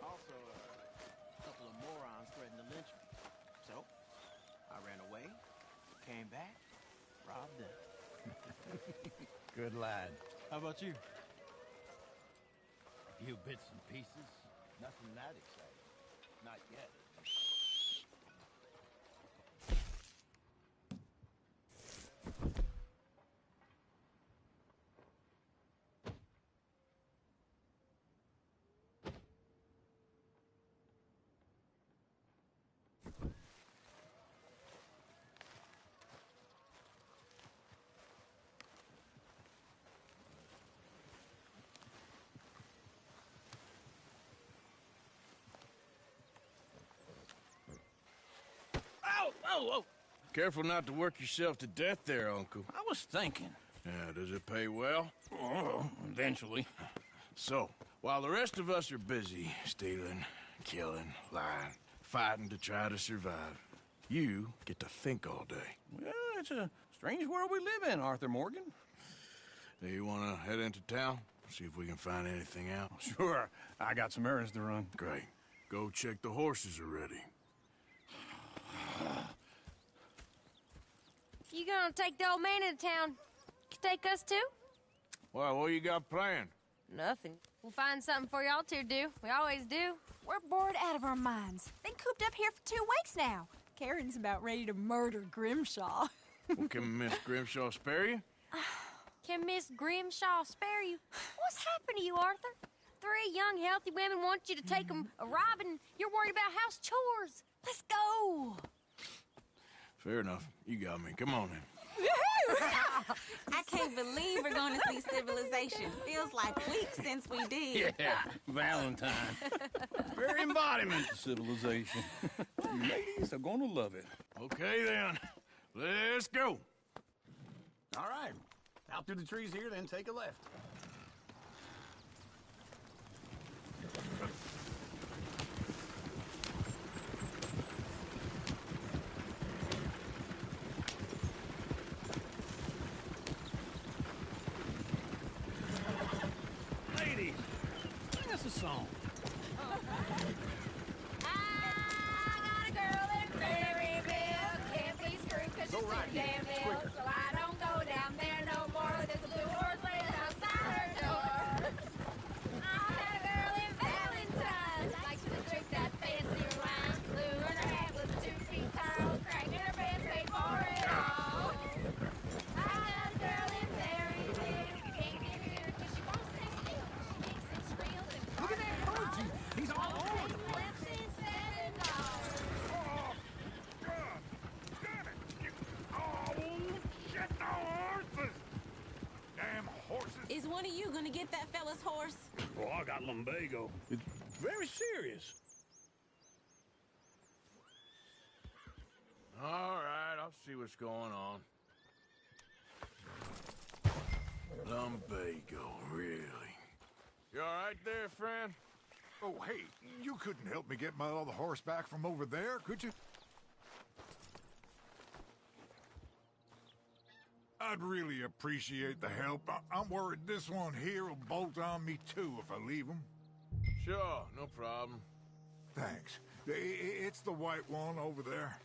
Also, a couple of morons threatened to lynch me. So, I ran away, came back, robbed them. Good lad. How about you? A few bits and pieces. Nothing that exciting. Not yet. Whoa! Careful not to work yourself to death there, Uncle. I was thinking. Yeah, does it pay well? Oh, eventually. So, while the rest of us are busy stealing, killing, lying, fighting to try to survive, you get to think all day. Well, it's a strange world we live in, Arthur Morgan. Do you want to head into town? See if we can find anything out? Sure. I got some errands to run. Great. Go check the horses are ready. You gonna take the old man into town? Take us too? Well, what you got planned? Nothing. We'll find something for y'all two to do. We always do. We're bored out of our minds. Been cooped up here for 2 weeks now. Karen's about ready to murder Grimshaw. Well, can Miss Grimshaw spare you? Can Miss Grimshaw spare you? What's happened to you, Arthur? 3 young, healthy women want you to take them a robbing. You're worried about house chores. Let's go. Fair enough. You got me. Come on then. I can't believe we're going to see civilization. Feels like weeks since we did. Yeah, Valentine. Very embodiment of civilization. You ladies are going to love it. Okay, then. Let's go. All right. Out through the trees here, then take a left. Ladies, sing us a song. I got a girl in Maryville. Can't be screwed 'cause she's too damn ill. So I don't go down there no more. There's a blue horse laying outside her door. I had a girl in Valentine. Likes to drink that fancy wine. Blue and her hat was 2 feet tall. Cracking her pants paid for it all. I got a girl in Maryville. Can't get her 'cause she won't stay still. She kicks and squeals and Look at that Virgie. He's all over the place. Is one of you going to get that fella's horse? Oh, I got lumbago. It's very serious. All right, I'll see what's going on. Lumbago, really? You all right there, friend? Oh, hey, you couldn't help me get my other horse back from over there, could you? I'd really appreciate the help. I'm worried this one here will bolt on me too if I leave him. Sure, no problem. Thanks. It's the white one over there.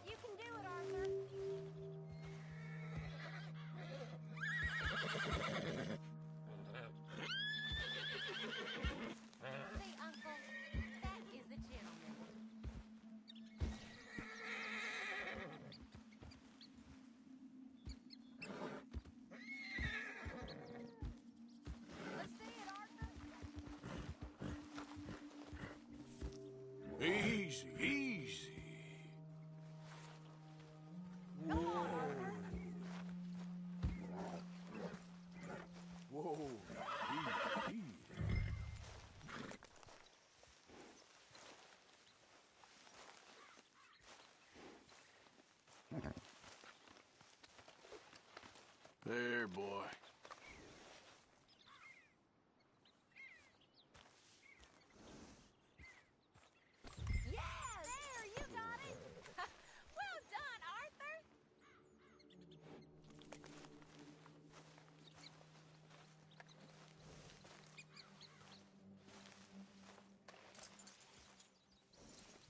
You can do it, Arthur. See, Uncle, that is the gentleman. Let's see it, Arthur. Easy, easy. Come on, Arthur. There, boy. Yeah, there, you got it. Well done, Arthur.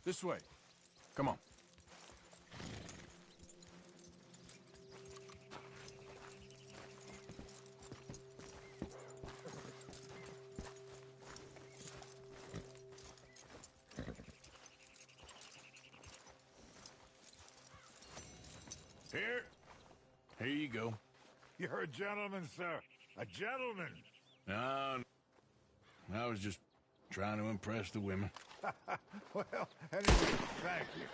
This way. Come on. Here you go. You're a gentleman, sir. A gentleman. No, I was just trying to impress the women. Well, anyway, thank you.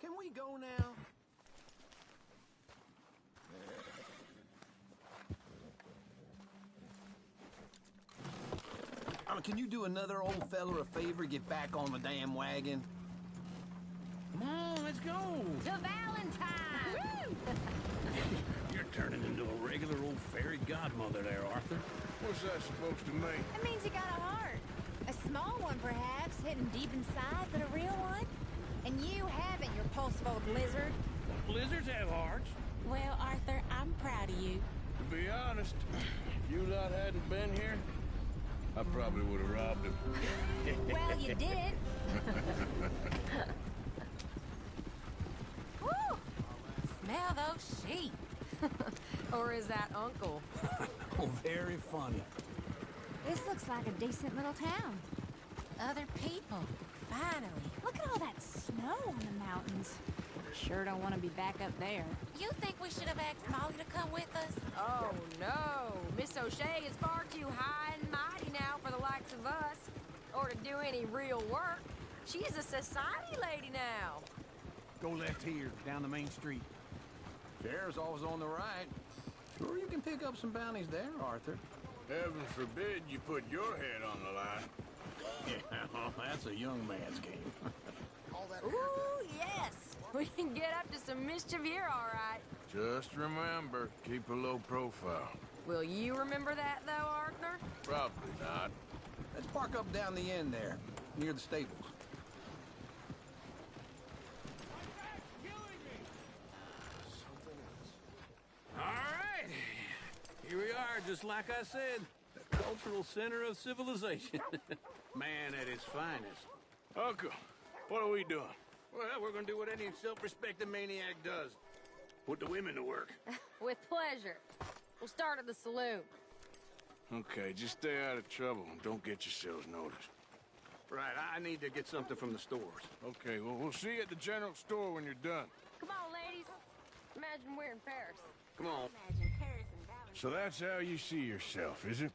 Can we go now? Can you do another old fella a favor? Get back on the damn wagon. Come on, let's go. To Valentine. You're turning into a regular old fairy godmother there, Arthur. What's that supposed to mean? It means you got a heart. A small one, perhaps, hidden deep inside, but a real one. And you haven't, you repulsive old lizard. Blizzards have hearts. Well, Arthur, I'm proud of you. To be honest, if you lot hadn't been here, I probably would have robbed him. Well, you did. Woo! Smell those sheep. Or is that Uncle? Oh, very funny. This looks like a decent little town. Other people. Finally. Look at all that snow on the mountains. Sure don't want to be back up there. You think we should have asked Molly to come with us? Oh, no. Miss O'Shea is far too high and mighty now for the likes of us, or to do any real work. She's a society lady now. Go left here, down the main street. Sheriff's always on the right. Sure you can pick up some bounties there, Arthur. Heaven forbid you put your head on the line. Yeah, that's a young man's game. Ooh, yes. We can get up to some mischief here, all right. Just remember, keep a low profile. Will you remember that, though, Arthur? Probably not. Let's park up down the end there, near the stables. All right. Here we are, just like I said. The cultural center of civilization. Man at his finest. Uncle, what are we doing? Well, we're gonna do what any self-respecting maniac does. Put the women to work. With pleasure. We'll start at the saloon. Okay, just stay out of trouble and don't get yourselves noticed. Right, I need to get something from the stores. Okay, well, we'll see you at the general store when you're done. Come on, ladies. Imagine we're in Paris. Come on. Imagine Paris and Valentine. So that's how you see yourself, is it?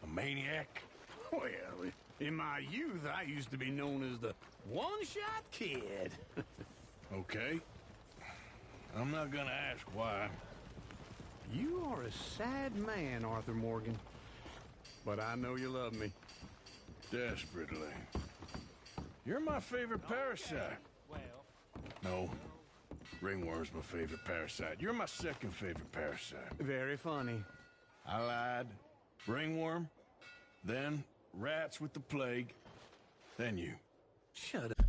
A maniac? Well, in my youth, I used to be known as the one-shot kid. Okay. I'm not gonna ask why. You are a sad man, Arthur Morgan. But I know you love me. Desperately. You're my favorite parasite. No. Ringworm's my favorite parasite. You're my second favorite parasite. Very funny. I lied. Ringworm, then rats with the plague, then you. Shut up.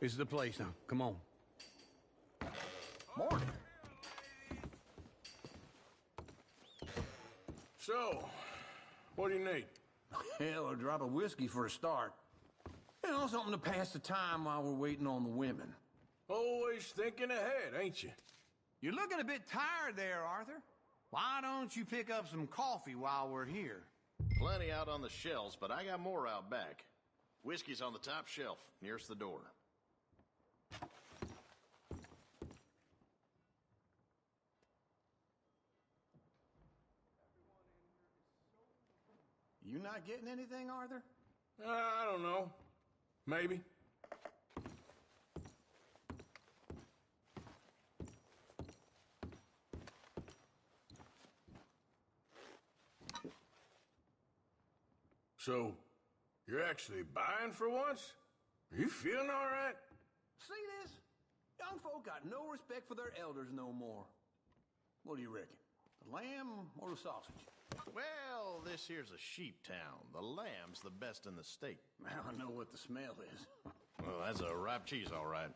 This is the place now. Come on. Morning. So, what do you need? Hell, a drop of whiskey for a start. You know, something to pass the time while we're waiting on the women. Always thinking ahead, ain't you? You're looking a bit tired there, Arthur. Why don't you pick up some coffee while we're here? Plenty out on the shelves, but I got more out back. Whiskey's on the top shelf, nearest the door. You not getting anything, Arthur? I don't know. Maybe. So, you're actually buying for once? Are you feeling all right? See this? Young folk got no respect for their elders no more. What do you reckon? The lamb or the sausage? Well, this here's a sheep town. The lamb's the best in the state. I know what the smell is. Well, that's a ripe cheese, all right.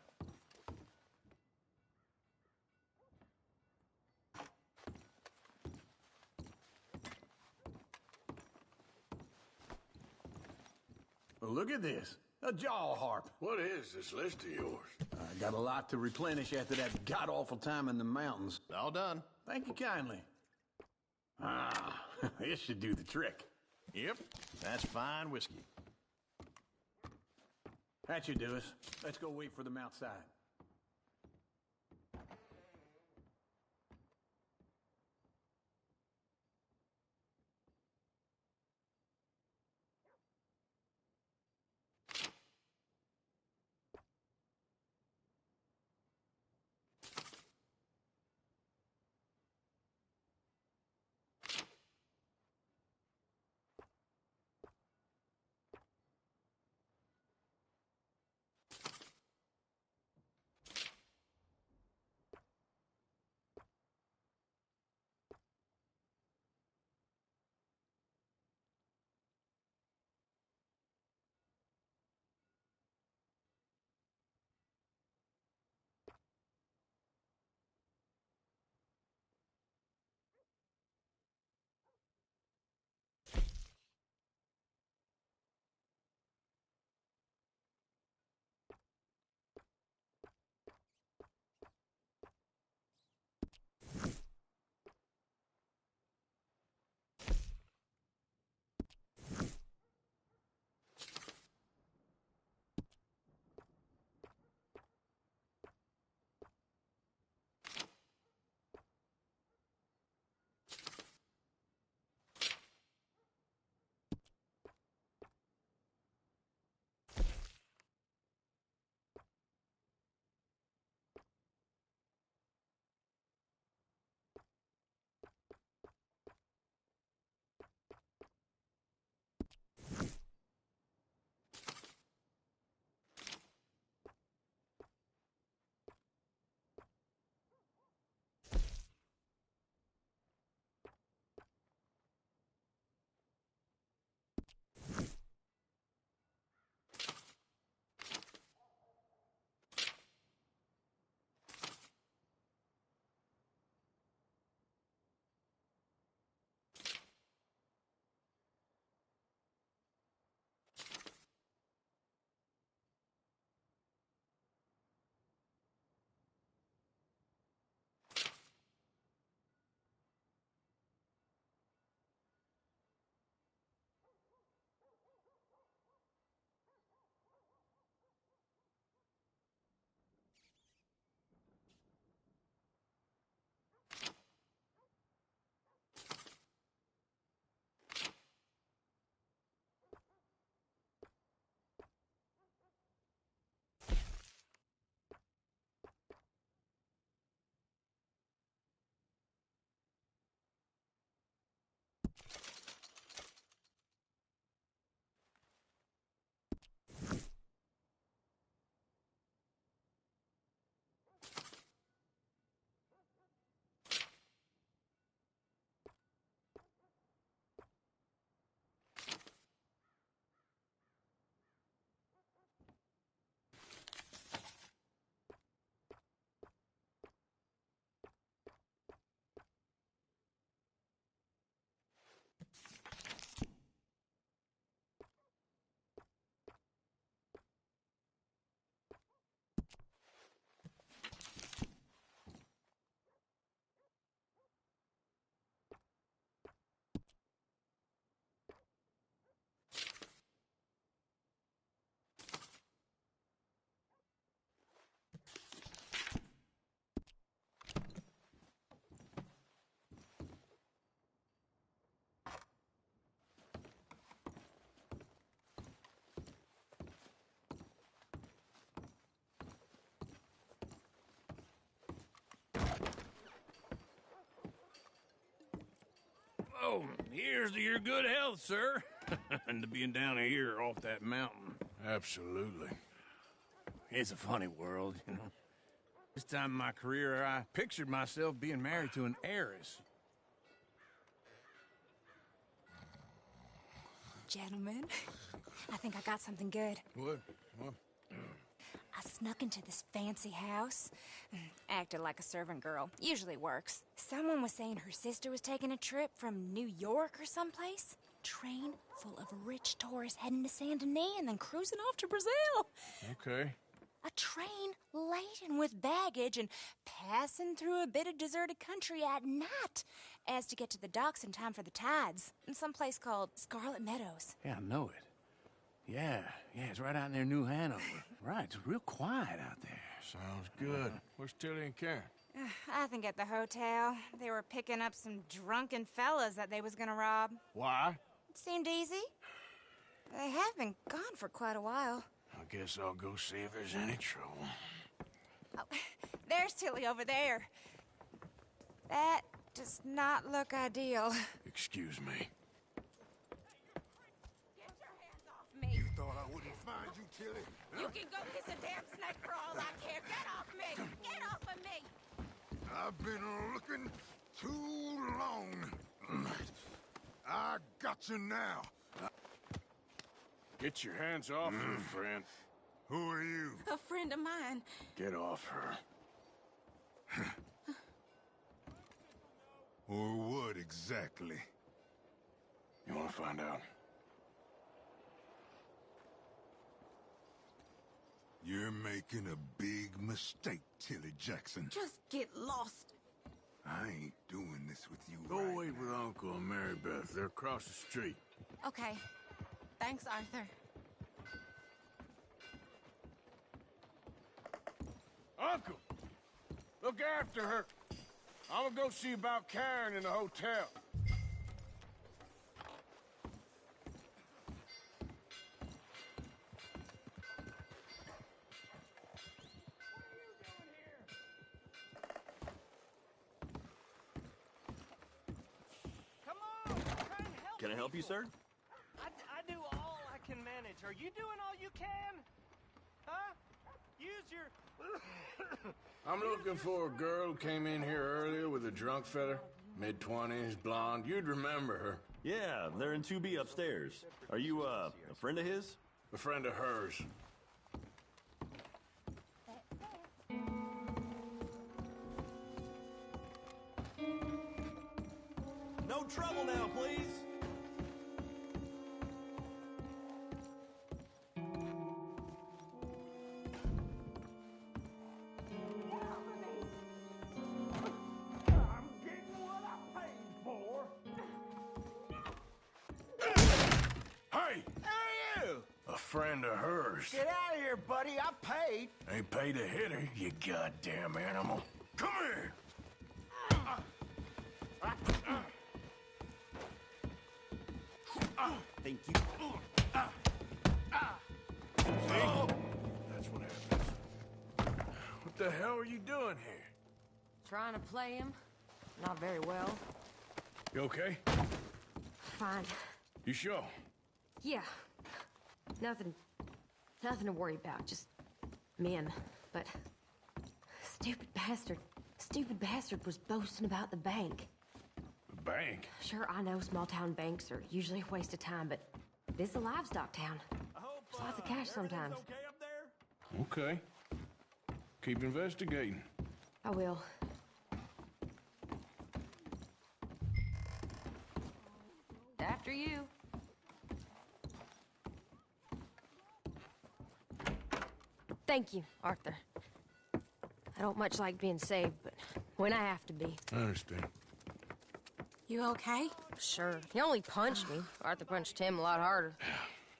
Well, look at this. A jaw harp. What is this list of yours? I got a lot to replenish after that god-awful time in the mountains. All done. Thank you kindly. Ah, this should do the trick. Yep, that's fine whiskey. That should do us. Let's go wait for them outside. Here's to your good health, sir. And to being down here off that mountain. Absolutely. It's a funny world, you know. This time in my career, I pictured myself being married to an heiress. Gentlemen, I think I got something good. What? I snuck into this fancy house, acted like a servant girl. Usually works. Someone was saying her sister was taking a trip from New York or someplace. Train full of rich tourists heading to Saint Denis and then cruising off to Brazil. Okay. A train laden with baggage and passing through a bit of deserted country at night as to get to the docks in time for the tides in some place called Scarlet Meadows. Yeah, I know it. Yeah, it's right out near New Hanover. Right, it's real quiet out there. Sounds good. Where's Tilly and Karen? I think at the hotel. They were picking up some drunken fellas that they was gonna rob. Why? It seemed easy. They have been gone for quite a while. I guess I'll go see if there's any trouble. Oh, there's Tilly over there. That does not look ideal. Excuse me. You thought I wouldn't find you, Tilly? You can go kiss a damn snake for all I care. Get off me! Get off of me! I've been looking too long. I got you now. Get your hands off her, friend. Who are you? A friend of mine. Get off her. Or what exactly? You want to find out? You're making a big mistake, Tilly Jackson. Just get lost. I ain't doing this with you. Go wait with Uncle and Mary Beth. They're across the street. Okay. Thanks, Arthur. Uncle! Look after her. I'm gonna go see about Karen in the hotel. Can I help you, sir? I do all I can manage. Are you doing all you can? Huh? Use your... I'm looking for a girl who came in here earlier with a drunk fella. Mid-20s, blonde. You'd remember her. Yeah, they're in 2B upstairs. Are you, a friend of his? A friend of hers. No trouble now, please. Friend of hers. Get out of here, buddy. I paid. Ain't paid to hit her, you goddamn animal. Come here! Thank you. See? That's what happens. What the hell are you doing here? Trying to play him. Not very well. You okay? Fine. You sure? Yeah. Nothing to worry about. Just men. But stupid bastard was boasting about the bank. The bank? Sure, I know small town banks are usually a waste of time, but this is a livestock town. There's lots of cash sometimes. Okay. Keep investigating. I will. After you. Thank you, Arthur. I don't much like being saved, but when I have to be. I understand. You okay? Sure. He only punched me. Arthur punched him a lot harder.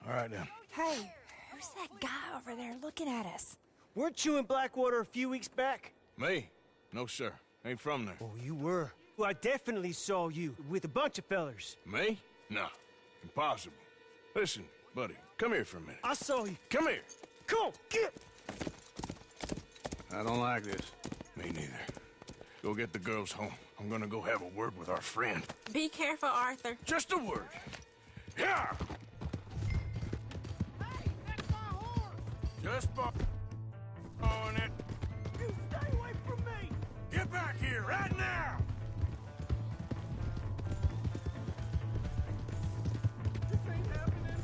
All right, then. Hey, who's that guy over there looking at us? Weren't you in Blackwater a few weeks back? Me? No, sir. Ain't from there. Oh, you were. Well, I definitely saw you with a bunch of fellers. Me? No. Impossible. Listen, buddy, come here for a minute. I saw you. Come here. Come on, get! I don't like this. Me neither. Go get the girls home. I'm gonna go have a word with our friend. Be careful, Arthur. Just a word. Yeah! Hey, that's my horse! Just on it. You stay away from me! Get back here, right now! This ain't happening.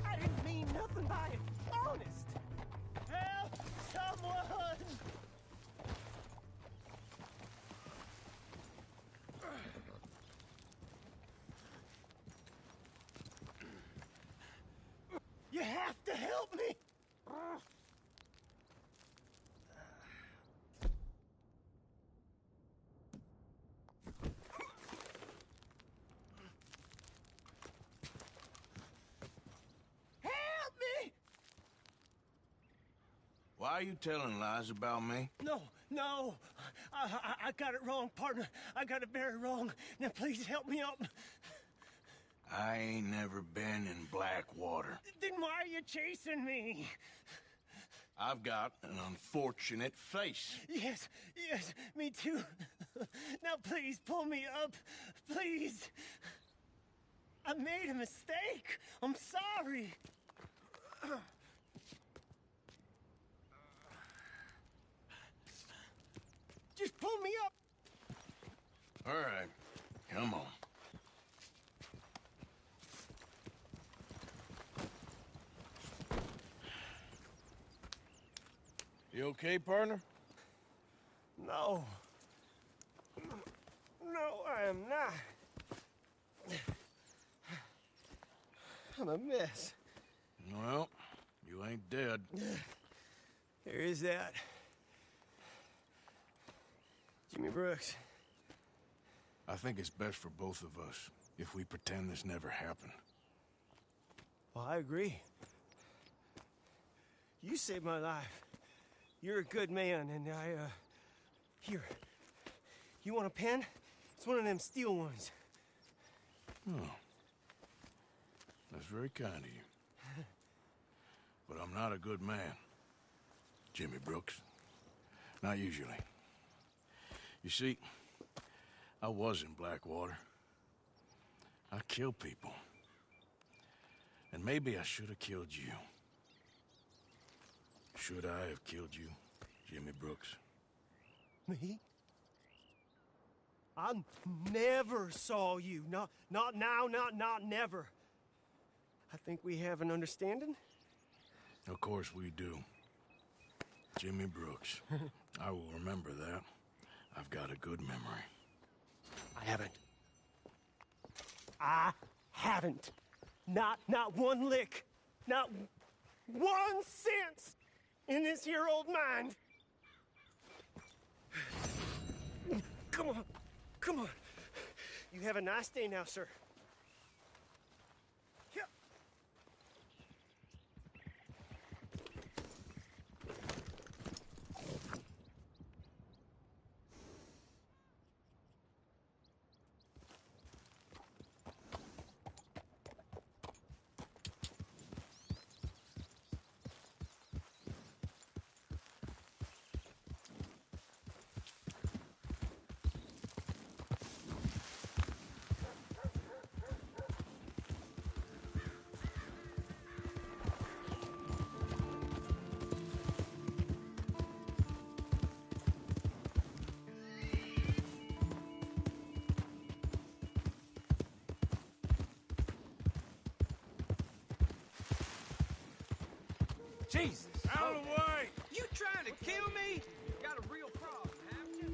I didn't mean nothing by it. Honest. Help! Someone! You have to help me! Help me! Why are you telling lies about me? No. I got it wrong, partner. I got it very wrong. Now please help me up. I ain't never been in Blackwater. Then why are you chasing me? I've got an unfortunate face. Yes, me too. Now please pull me up. Please. I made a mistake. I'm sorry. Just pull me up. All right, come on. You okay, partner? No. No, I am not. I'm a mess. Well, you ain't dead. There is that. Jimmy Brooks. I think it's best for both of us if we pretend this never happened. Well, I agree. You saved my life. You're a good man, and here. You want a pen? It's one of them steel ones. Oh. That's very kind of you. But I'm not a good man, Jimmy Brooks. Not usually. You see, I was in Blackwater. I killed people. And maybe I should have killed you. Should I have killed you, Jimmy Brooks? Me? I never saw you. Not now, not never. I think we have an understanding. Of course we do. Jimmy Brooks. I will remember that. I've got a good memory. I haven't. Not one lick. Not 1 cent in this here old mind. Come on. You have a nice day now, sir. Yeah. Jesus! Out of the way! You trying to kill me? Got a real problem, haven't you?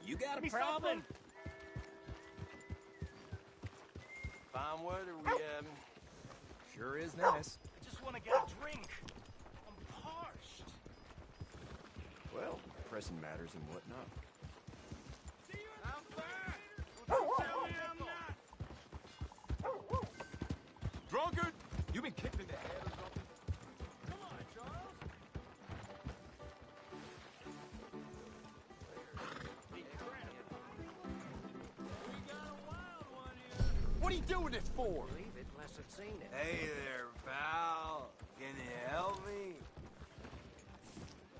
You got Give a me problem? something. Fine weather we having. Sure is nice. I just want to get a drink. I'm parched. Well, pressing matters and whatnot. Drunkard! You been kicked in the head or something? Come on, Charles. What are you doing this for? Leave it unless it's seen it. Hey there, pal. Can you help me?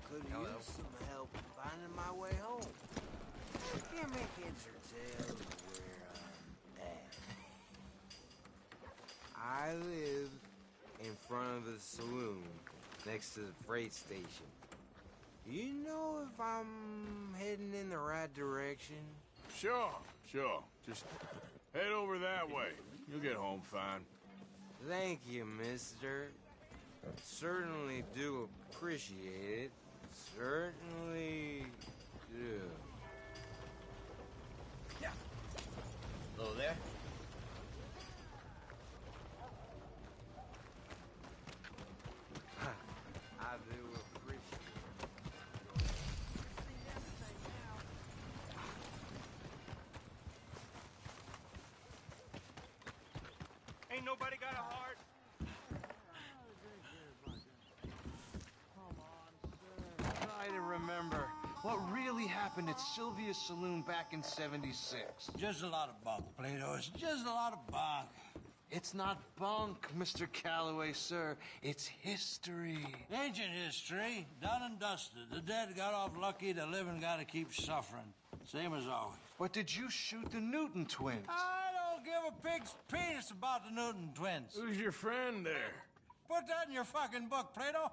Could Hello. use some help finding my way home. Can't make heads or tails of where I'm at. I live in front of the saloon next to the freight station. You know if I'm heading in the right direction? Sure. Just head over that way. You'll get home fine. Thank you, mister. Certainly do appreciate it. Certainly do. Yeah. Hello there. I do appreciate Ain't nobody got a heart. Try to remember what really happened at Sylvia's Saloon back in '76. Just a lot of bunk, Plato. It's just a lot of bunk. It's not bunk, Mr. Calloway, sir. It's history. Ancient history, done and dusted. The dead got off lucky, the living gotta keep suffering. Same as always. But did you shoot the Newton twins? I don't give a pig's penis about the Newton twins. Who's your friend there? Put that in your fucking book, Plato.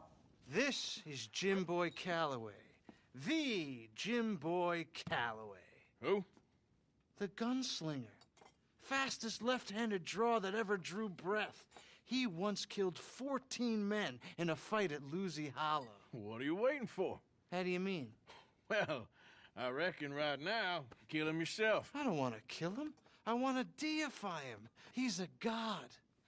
This is Jim Boy Calloway. The Jim Boy Calloway. Who? The gunslinger. Fastest left-handed draw that ever drew breath. He once killed 14 men in a fight at Lucy Hollow. What are you waiting for? How do you mean? Well, I reckon right now, kill him yourself. I don't want to kill him. I want to deify him. He's a god.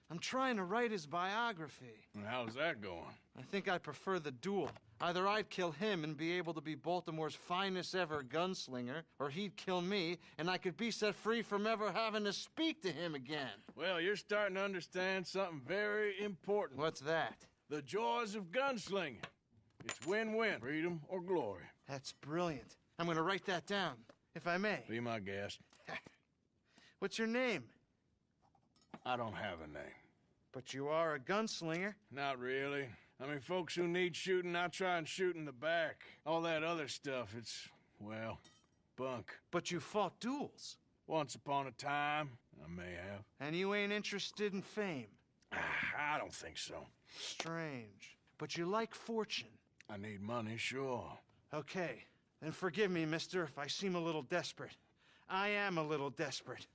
I'm trying to write his biography. And how's that going? I think I prefer the duel. Either I'd kill him and be able to be Baltimore's finest ever gunslinger, or he'd kill me and I could be set free from ever having to speak to him again. Well, you're starting to understand something very important. What's that? The joys of gunslinging. It's win-win, freedom or glory. That's brilliant. I'm going to write that down, if I may. Be my guest. What's your name? I don't have a name. But you are a gunslinger. Not really. I mean, folks who need shooting, I try and shoot in the back. All that other stuff, it's, well, bunk. But you fought duels. Once upon a time, I may have. And you ain't interested in fame. I don't think so. Strange. But you like fortune. I need money, sure. Okay. Then forgive me, mister, if I seem a little desperate. I am a little desperate.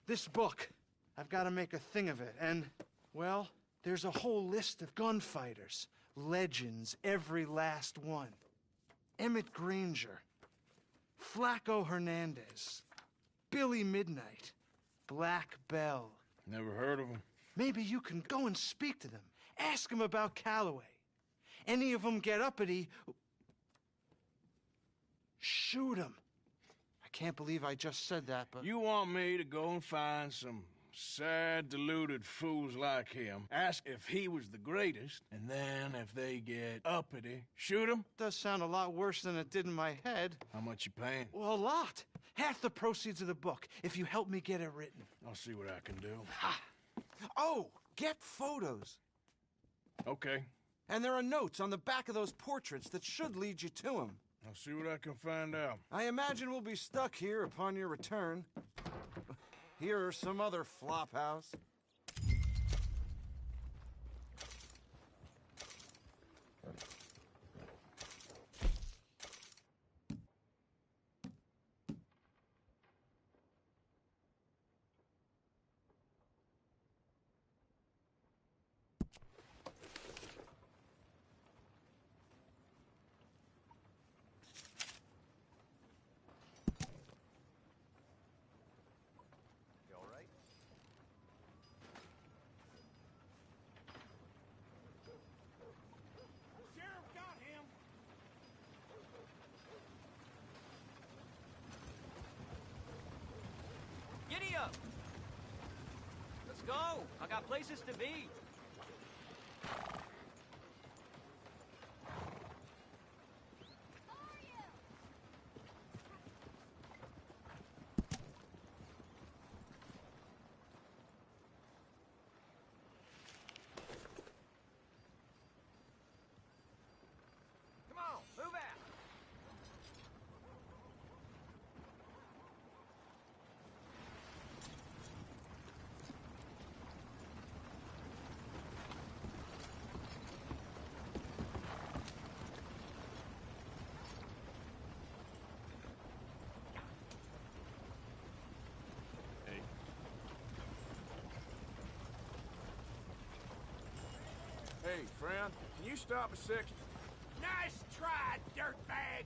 This book, I've got to make a thing of it, and, well, there's a whole list of gunfighters. Legends, every last one. Emmett Granger, Flaco Hernandez, Billy Midnight, Black Bell. Never heard of them. Maybe you can go and speak to them. Ask them about Calloway. Any of them get uppity, shoot them. I can't believe I just said that, but... You want me to go and find some sad, deluded fools like him, ask if he was the greatest, and then if they get uppity, shoot him? Does sound a lot worse than it did in my head. How much you paying? Well, a lot. Half the proceeds of the book, if you help me get it written. I'll see what I can do. Ha! Oh, get photos. Okay. And there are notes on the back of those portraits that should lead you to him. I'll see what I can find out. I imagine we'll be stuck here upon your return. Here are some other flophouse. Giddy up! Let's go! I got places to be. Come on, move out! Hey, friend, can you stop a second? Nice try, dirtbag!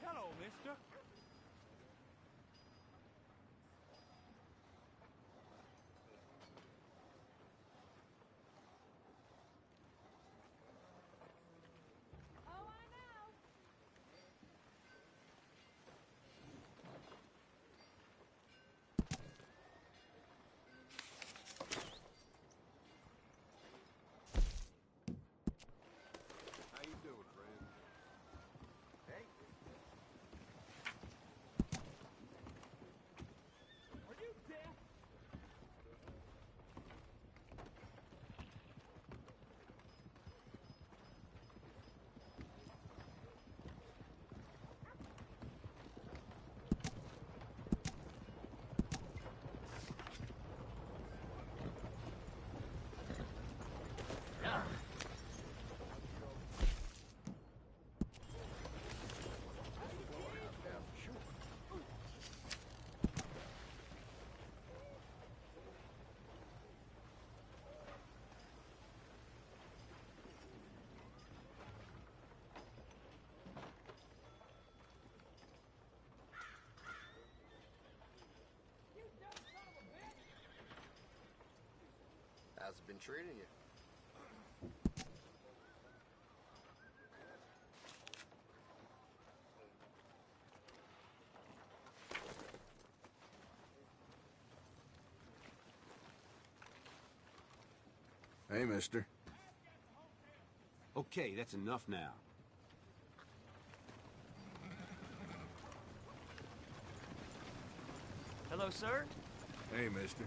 Hello, mister. How you doing, friend? Hey. Are you deaf? How's it been treating you? Hey, mister. Okay, that's enough now. Hello, sir? Hey, mister.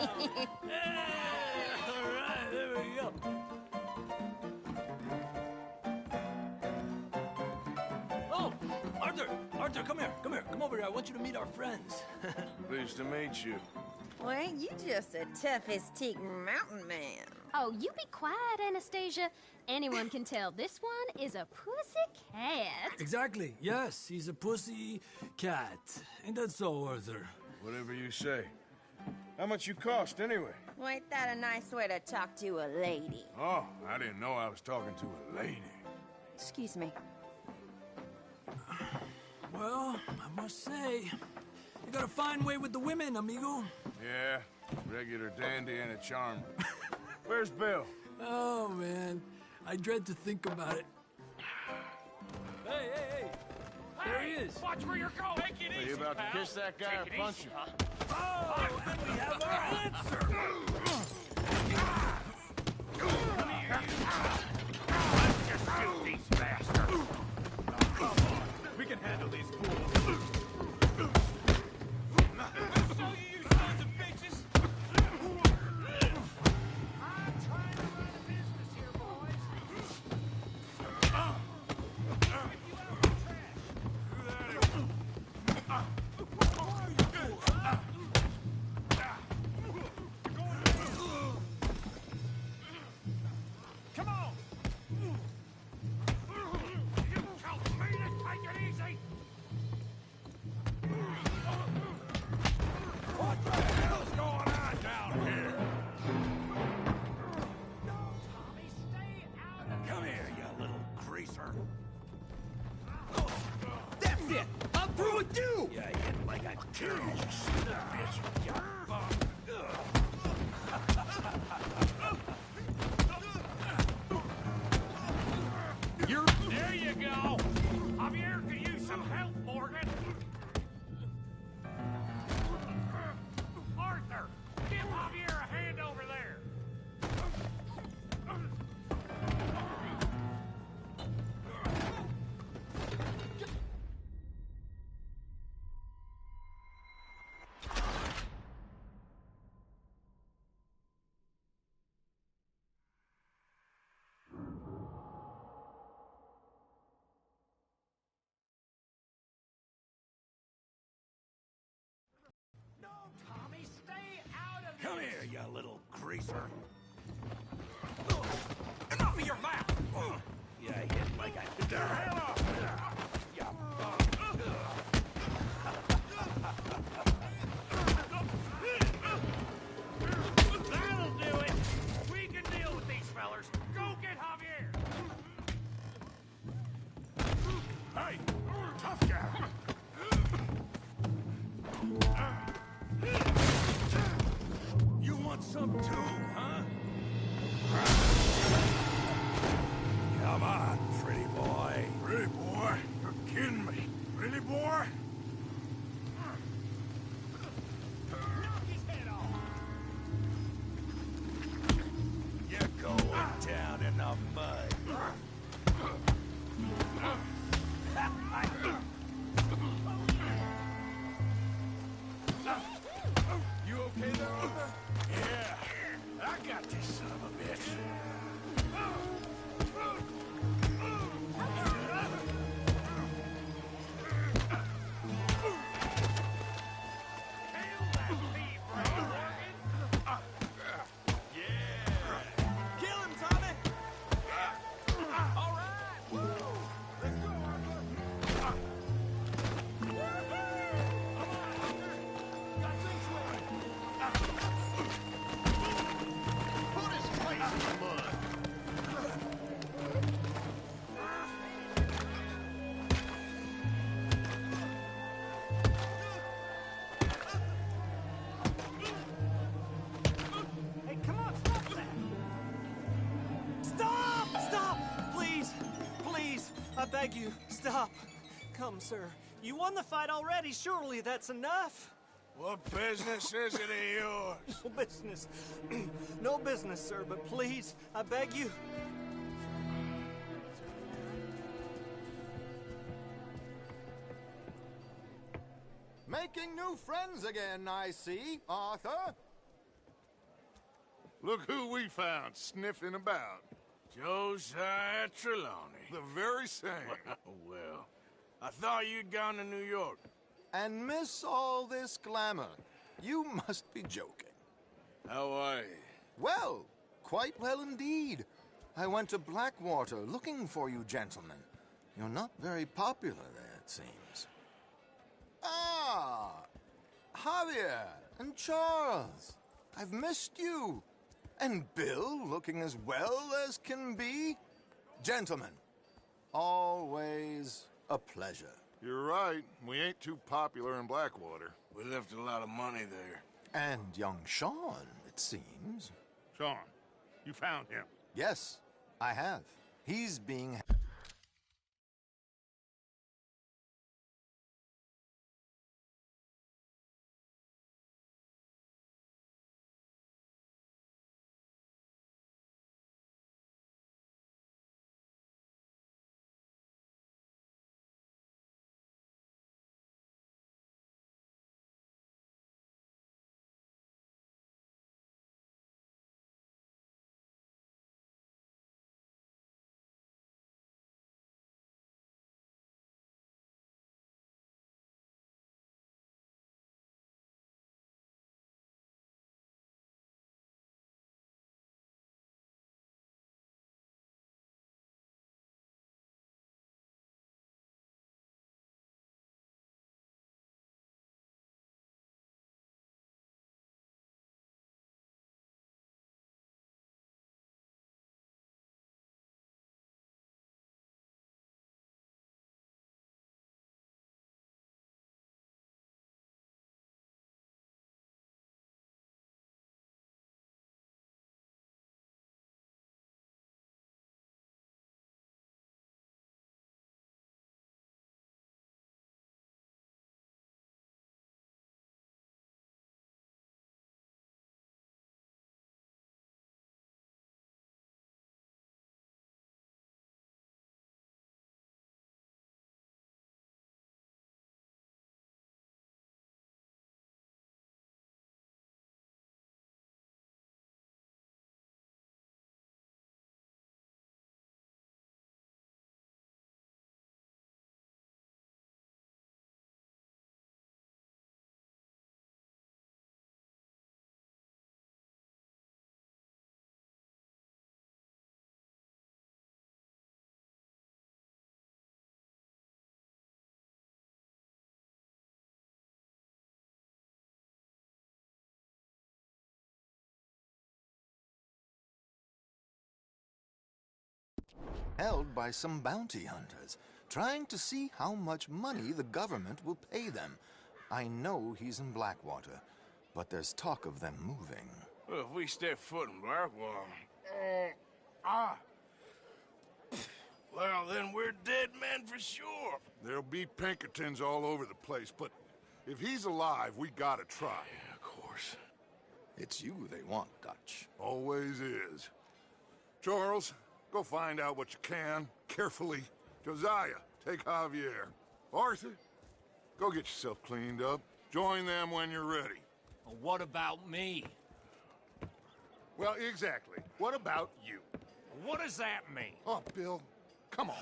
All right, there we go. Oh, Arthur, come here. Come over here. I want you to meet our friends. Pleased to meet you. Well, ain't you just a toughest teak mountain man? Oh, you be quiet, Anastasia. Anyone can tell this one is a pussy cat. Exactly. Yes, he's a pussy cat. Ain't that so, Arthur? Whatever you say. How much you cost, anyway? Well, ain't that a nice way to talk to a lady? Oh, I didn't know I was talking to a lady. Excuse me. Well, I must say, you got a fine way with the women, amigo. Yeah, regular dandy and a charmer. Where's Bill? Oh, man. I dread to think about it. Hey! There he is. Watch where you're going. Take it Are easy, you about to pal. kiss that guy Take or it punch easy, him? huh? Oh, and we have our answer. Let's just shoot these bastards. Come on. We can handle these fools. I'll show you, you sons of bitches. I'm trying to run a business here, boys. If you out of the trash. Come on! You tell me to take it easy! What the hell's going on down here? No, Tommy, stay out of Come here, you little greaser. That's it! I'm through with you! Yeah, I hit like I killed you, son of a bitch. You bum. There you go! Javier could use some help, Morgan! Arthur, give Javier a hand over there! No, Tommy, stay out of Come this. here, you little greaser. Enough of your mouth! Yeah, I hit like I Get the hell off! You bum. That'll do it! We can deal with these fellers. Go get Javier! Hey, tough guy. You want some too, huh? Come on, pretty boy. Pretty boy? You're kidding me. Really, boy? Knock his head off! You're going down in the mud. You okay there, Arthur? Yeah, I got this son of a bitch. Kill that thief, Ray Morgan! Kill him, Tommy! All right! Let's go, Arthur! Come on, Arthur! Got things rolling! Put his face in the mud. Hey, come on, stop that! Stop! Please, I beg you, stop. Come, sir. You won the fight already. Surely that's enough. What business is it of yours? No business. No business, sir, but please, I beg you. Making new friends again, I see, Arthur. Look who we found sniffing about. Josiah Trelawney. The very same. Well, I thought you'd gone to New York. And miss all this glamour. You must be joking. How are you? Well, quite well indeed. I went to Blackwater looking for you gentlemen. You're not very popular there, it seems. Ah! Javier and Charles. I've missed you. And Bill looking as well as can be. Gentlemen, always a pleasure. You're right. We ain't too popular in Blackwater. We left a lot of money there. And young Sean, it seems. Sean, you found him? Yes, I have. He's being... held by some bounty hunters, trying to see how much money the government will pay them. I know he's in Blackwater, but there's talk of them moving. Well, if we step foot in Blackwater... Well, then we're dead men for sure. There'll be Pinkertons all over the place, but if he's alive, we gotta try. Yeah, of course. It's you they want, Dutch. Always is. Charles, go find out what you can, carefully. Josiah, take Javier. Arthur, go get yourself cleaned up. Join them when you're ready. Well, what about me? Well, exactly. What about you? What does that mean? Oh, Bill, come on.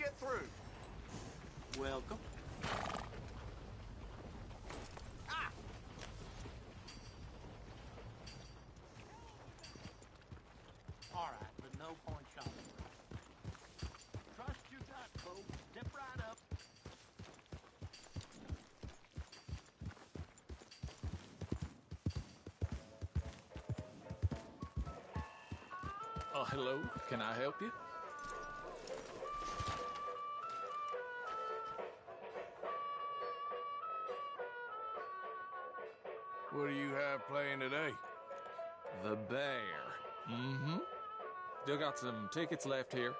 get through. Welcome. All right, but no point shopping. Trust your gut, folks. Step right up. Hello. Can I help you? What do you have playing today? The Bear. Mm-hmm. Still got some tickets left here.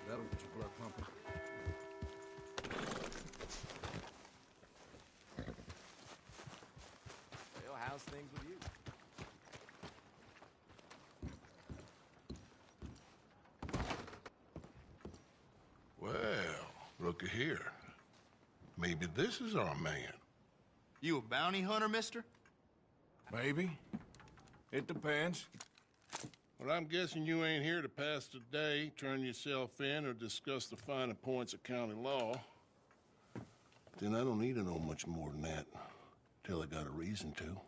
That'll get your blood pumping. Well, how's things with you? Well, looky here. Maybe this is our man. You a bounty hunter, mister? Maybe. It depends. Well, I'm guessing you ain't here to pass the day, turn yourself in, or discuss the finer points of county law. Then I don't need to know much more than that, till I got a reason to.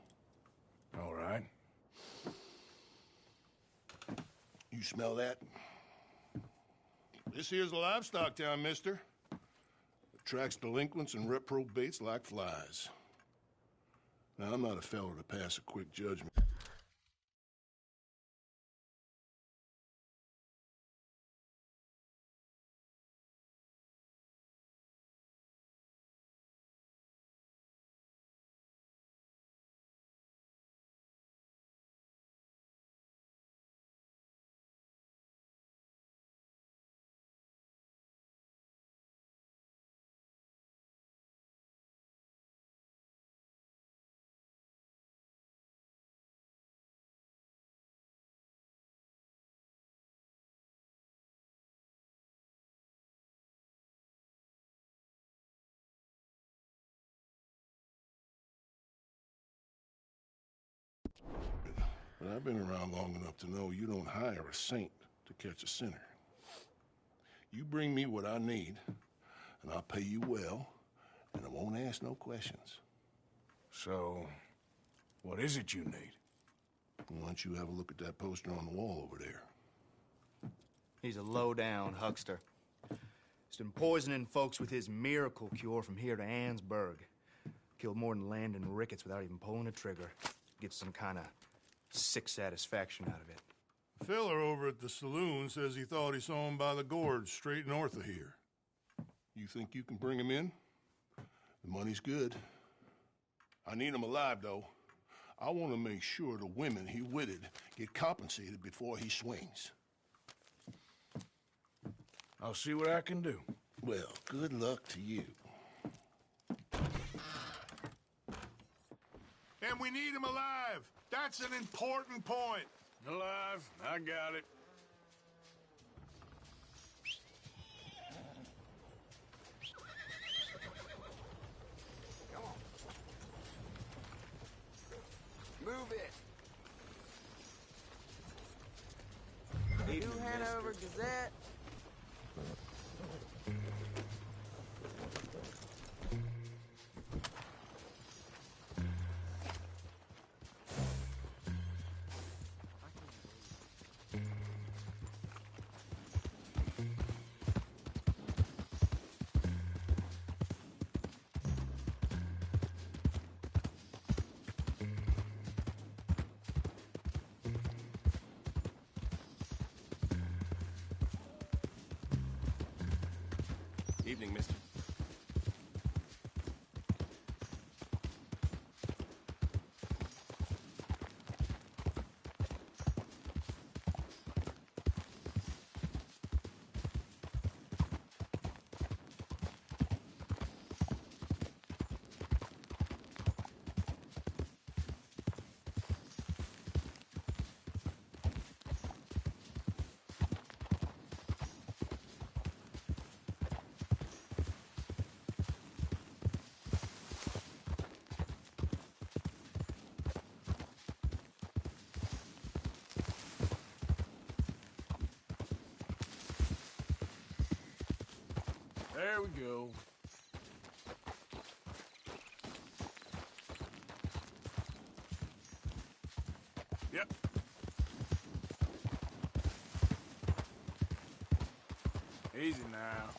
All right. You smell that? This here's a livestock town, mister. Attracts delinquents and reprobates like flies. Now, I'm not a fellow to pass a quick judgment. But I've been around long enough to know you don't hire a saint to catch a sinner. You bring me what I need, and I'll pay you well, and I won't ask no questions. So, what is it you need? Why don't you have a look at that poster on the wall over there? He's a low-down huckster. He's been poisoning folks with his miracle cure from here to Annesburg. Killed more than Landon Ricketts without even pulling a trigger. Gets some kind of sick satisfaction out of it. The fella over at the saloon says he thought he saw him by the gorge straight north of here. You think you can bring him in? The money's good. I need him alive, though. I want to make sure the women he witted get compensated before he swings. I'll see what I can do. Well, good luck to you. And we need him alive. That's an important point. Alive, I got it. Come on. Move it. New Hanover Gazette. Evening, mister. There we go. Yep. Easy now.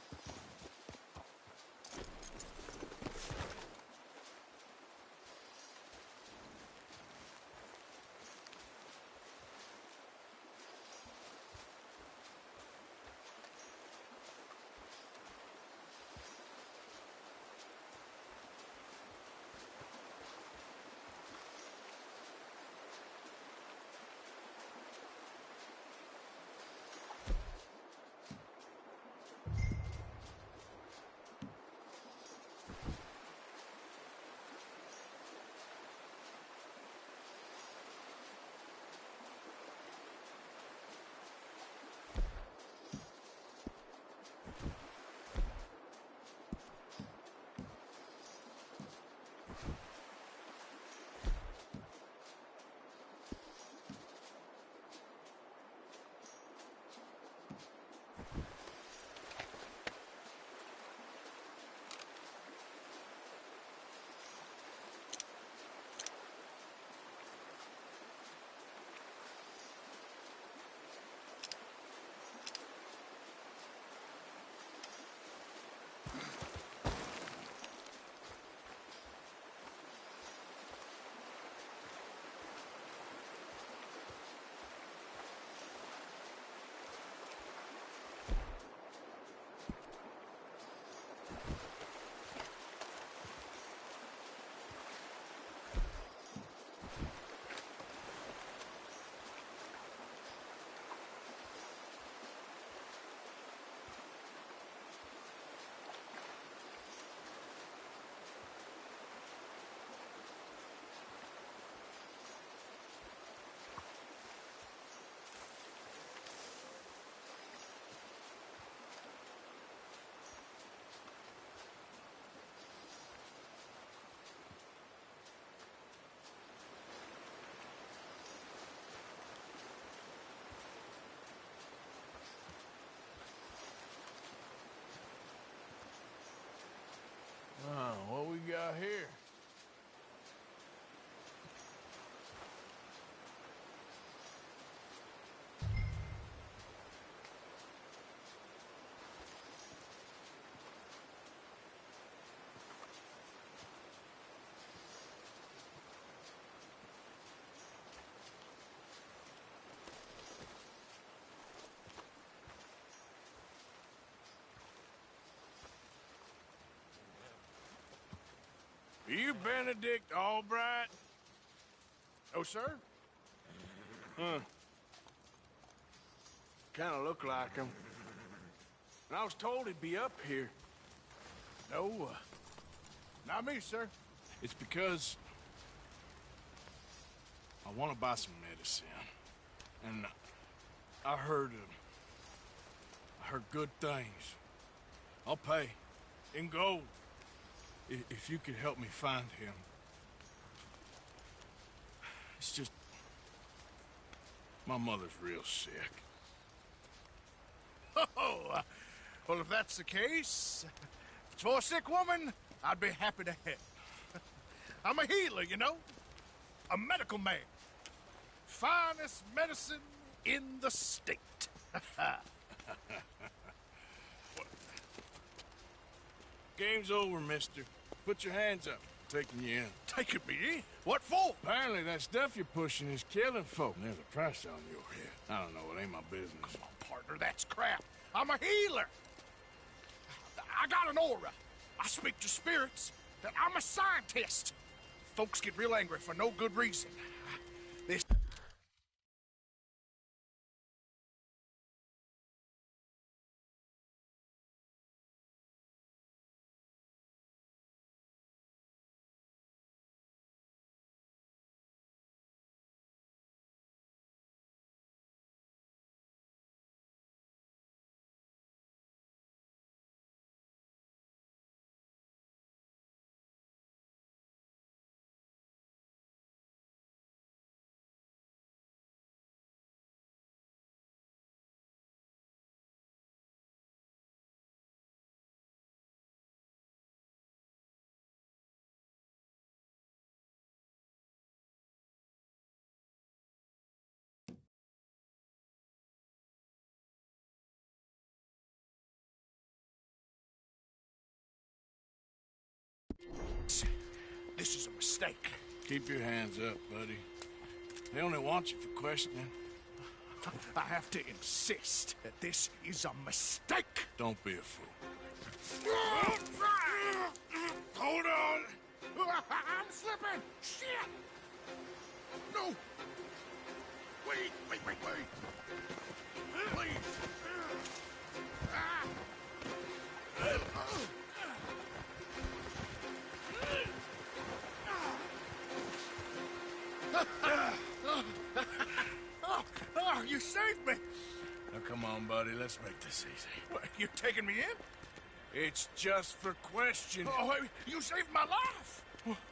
Are you Benedict Albright? Oh, sir? Huh. Kind of look like him. And I was told he'd be up here. No, not me, sir. It's because I want to buy some medicine. And I heard good things. I'll pay in gold if you could help me find him. It's just my mother's real sick. Oh, well, if that's the case, if it's for a sick woman, I'd be happy to help. I'm a healer, you know, a medical man. Finest medicine in the state. Game's over, mister. Put your hands up. I'm taking you in. Taking me in? What for? Apparently that stuff you're pushing is killing folk. And there's a price on your head. I don't know, it ain't my business. Come on, partner, that's crap. I'm a healer. I got an aura. I speak to spirits. I'm a scientist. Folks get real angry for no good reason. This... This is a mistake. Keep your hands up, buddy. They only want you for questioning. I have to insist that this is a mistake. Don't be a fool. Hold on. I'm slipping. Shit. No. Wait. Please. Oh, you saved me! Now, come on, buddy. Let's make this easy. What, you taking me in? It's just for questioning. Oh, you saved my life!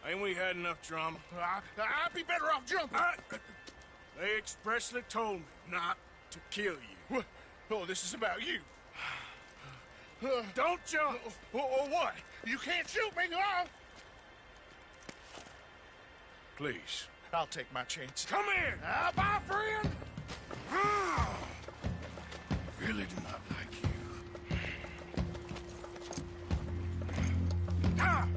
Ain't we had enough drama? I'd be better off jumping. They expressly told me not to kill you. Oh, this is about you. Don't jump! Or what? You can't shoot me, huh? Please. I'll take my chances. Come here! Bye, friend! Really do not like you. Ah!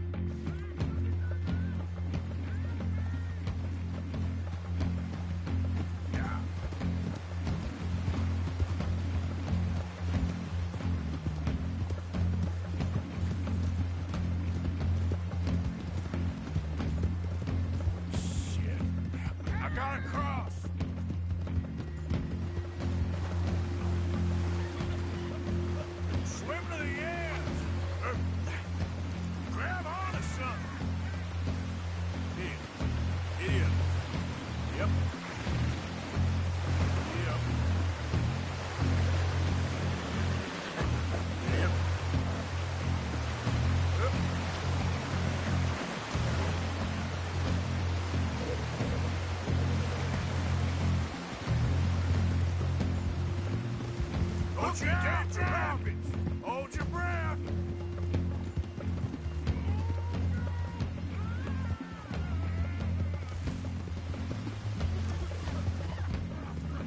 Don't you dare drop it! Hold your breath!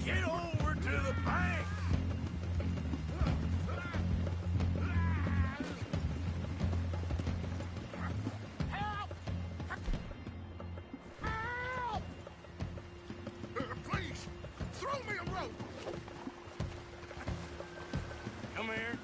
Get over to the bank! Help! Help! Please, throw me a rope! Come here.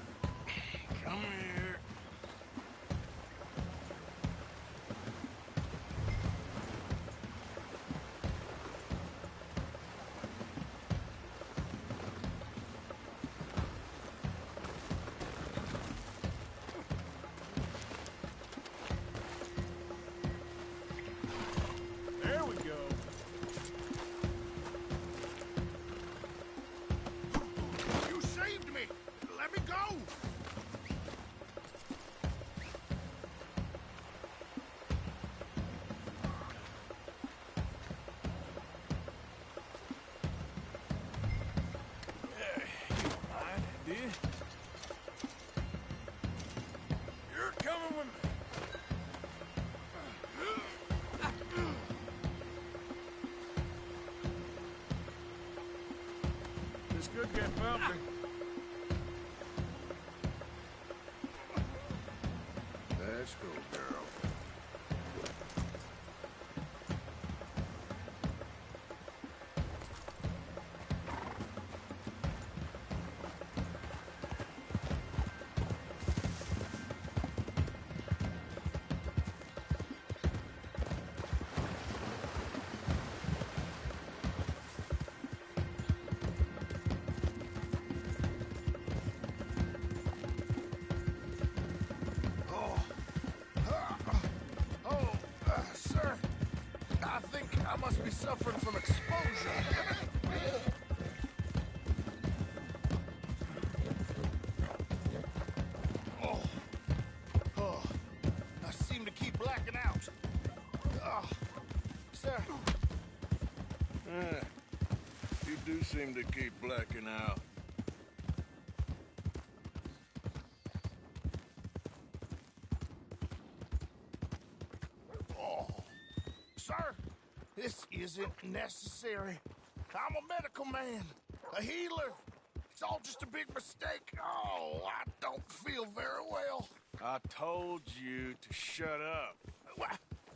could get bumpy. Let's go, girl. Sir, I think I must be suffering from exposure. I seem to keep blacking out. Sir. You do seem to keep blacking out. Sir, this isn't necessary. I'm a medical man, a healer. It's all just a big mistake. Oh, I don't feel very well. I told you to shut up.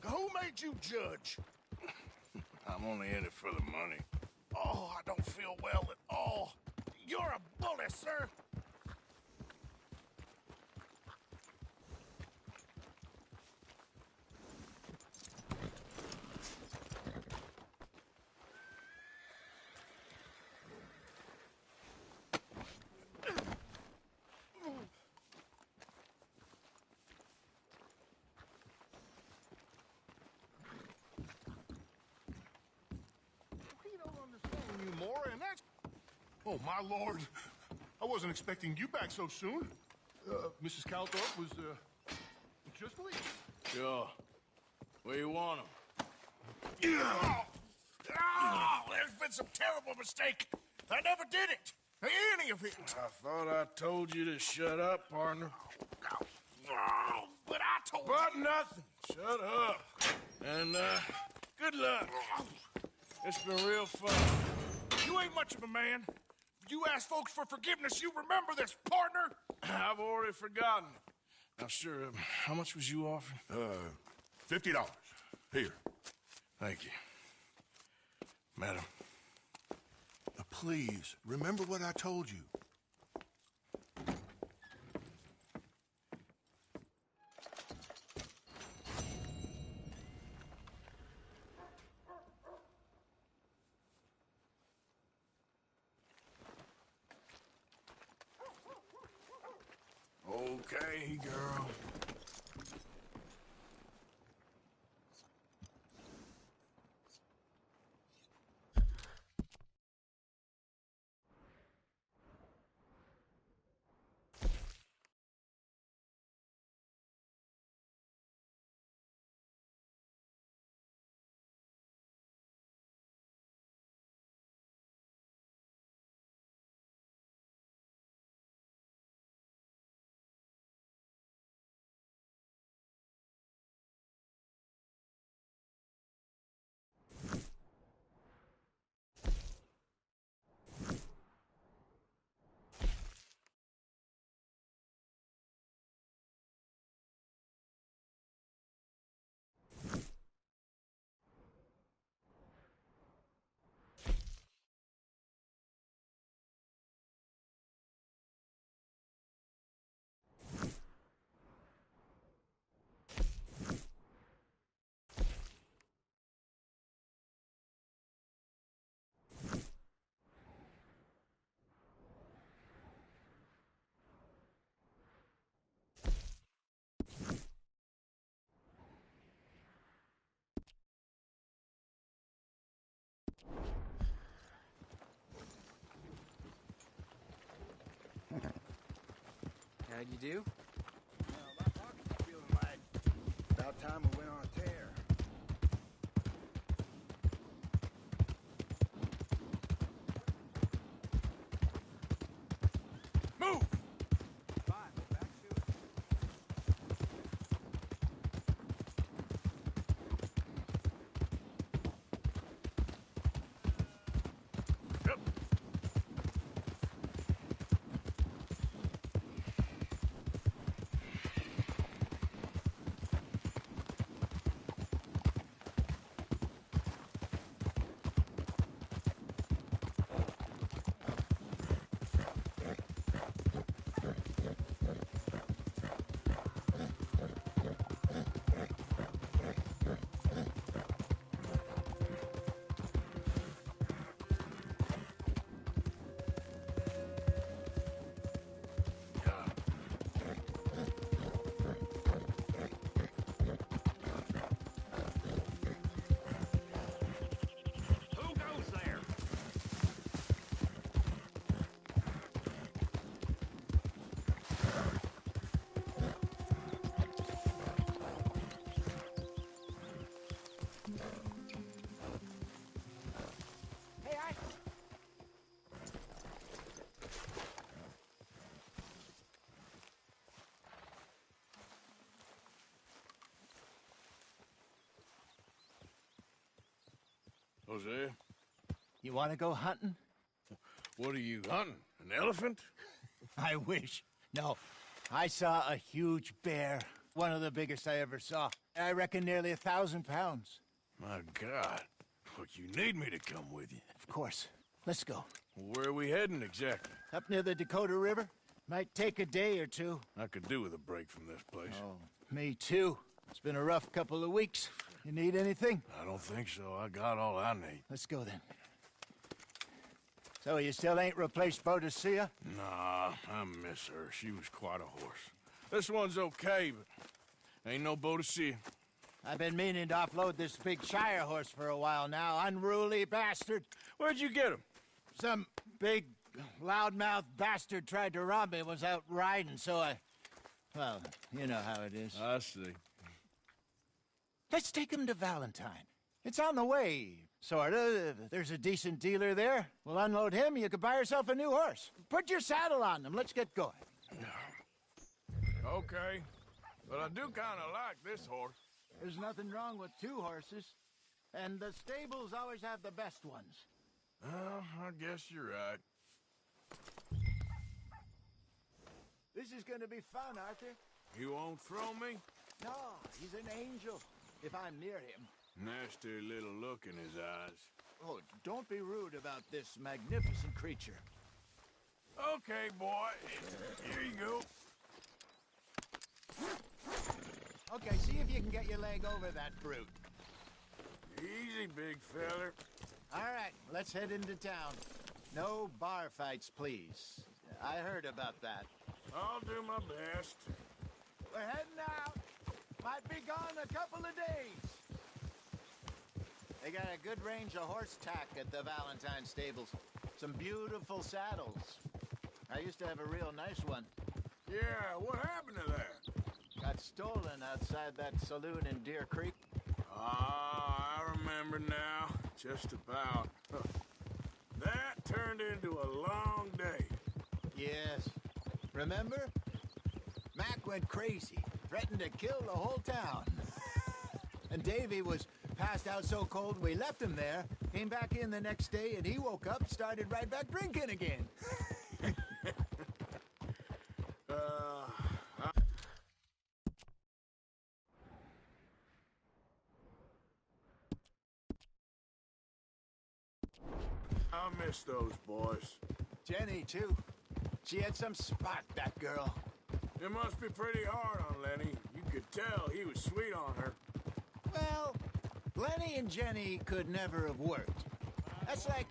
Who made you judge? I'm only in it for the money. Oh, I don't feel well at all. You're a bully, sir. And that's... Oh, my lord. I wasn't expecting you back so soon. Mrs. Calthorpe was, just leaving. Sure. Where you want him? There's been some terrible mistake. I never did it. Any of it. I thought I told you to shut up, partner. But I told But you... nothing. Shut up. And, good luck. It's been real fun. You ain't much of a man. You ask folks for forgiveness, you remember this, partner? I've already forgotten. Now, sure, how much was you offering? $50. Here. Thank you. Madam. Please, remember what I told you. Okay, girl. How'd you do? My pocket's feeling like about time we went on a tear. Move! Fine, back to it. Yep. Jose? You want to go hunting? What are you hunting? An elephant? I wish. No. I saw a huge bear. One of the biggest I ever saw. I reckon nearly 1,000 pounds. My God. Look, you need me to come with you. Of course. Let's go. Where are we heading exactly? Up near the Dakota River. Might take a day or two. I could do with a break from this place. Oh, me too. It's been a rough couple of weeks. You need anything? I don't think so. I got all I need. Let's go then. So you still ain't replaced Boadicea? Nah, I miss her. She was quite a horse. This one's okay, but ain't no Boadicea. I've been meaning to offload this big Shire horse for a while now. Unruly bastard. Where'd you get him? Some big, loudmouth bastard tried to rob me, was out riding, so I... Well, you know how it is. I see. Let's take him to Valentine. It's on the way, sorta. If there's a decent dealer there, we'll unload him, you could buy yourself a new horse. Put your saddle on him, let's get going. Okay, but I do kind of like this horse. There's nothing wrong with two horses, and the stables always have the best ones. Well, I guess you're right. This is gonna be fun, Arthur. You won't throw me? No, he's an angel, if I'm near him. Nasty little look in his eyes. Oh, don't be rude about this magnificent creature. Okay, boy. Here you go. Okay, see if you can get your leg over that brute. Easy, big feller. All right, let's head into town. No bar fights, please. I heard about that. I'll do my best. We're heading out. Might be gone a couple of days. They got a good range of horse tack at the Valentine stables. Some beautiful saddles. I used to have a real nice one. Yeah, what happened to that? Got stolen outside that saloon in Deer Creek. Ah, I remember now. Just about. That turned into a long day. Yes. Remember? Mac went crazy. Threatened to kill the whole town. And Davy was passed out so cold we left him there. Came back in the next day and he woke up, started right back drinking again. I miss those boys. Jenny, too. She had some spot, that girl. It must be pretty hard on Lenny. You could tell he was sweet on her. Well, Lenny and Jenny could never have worked. That's like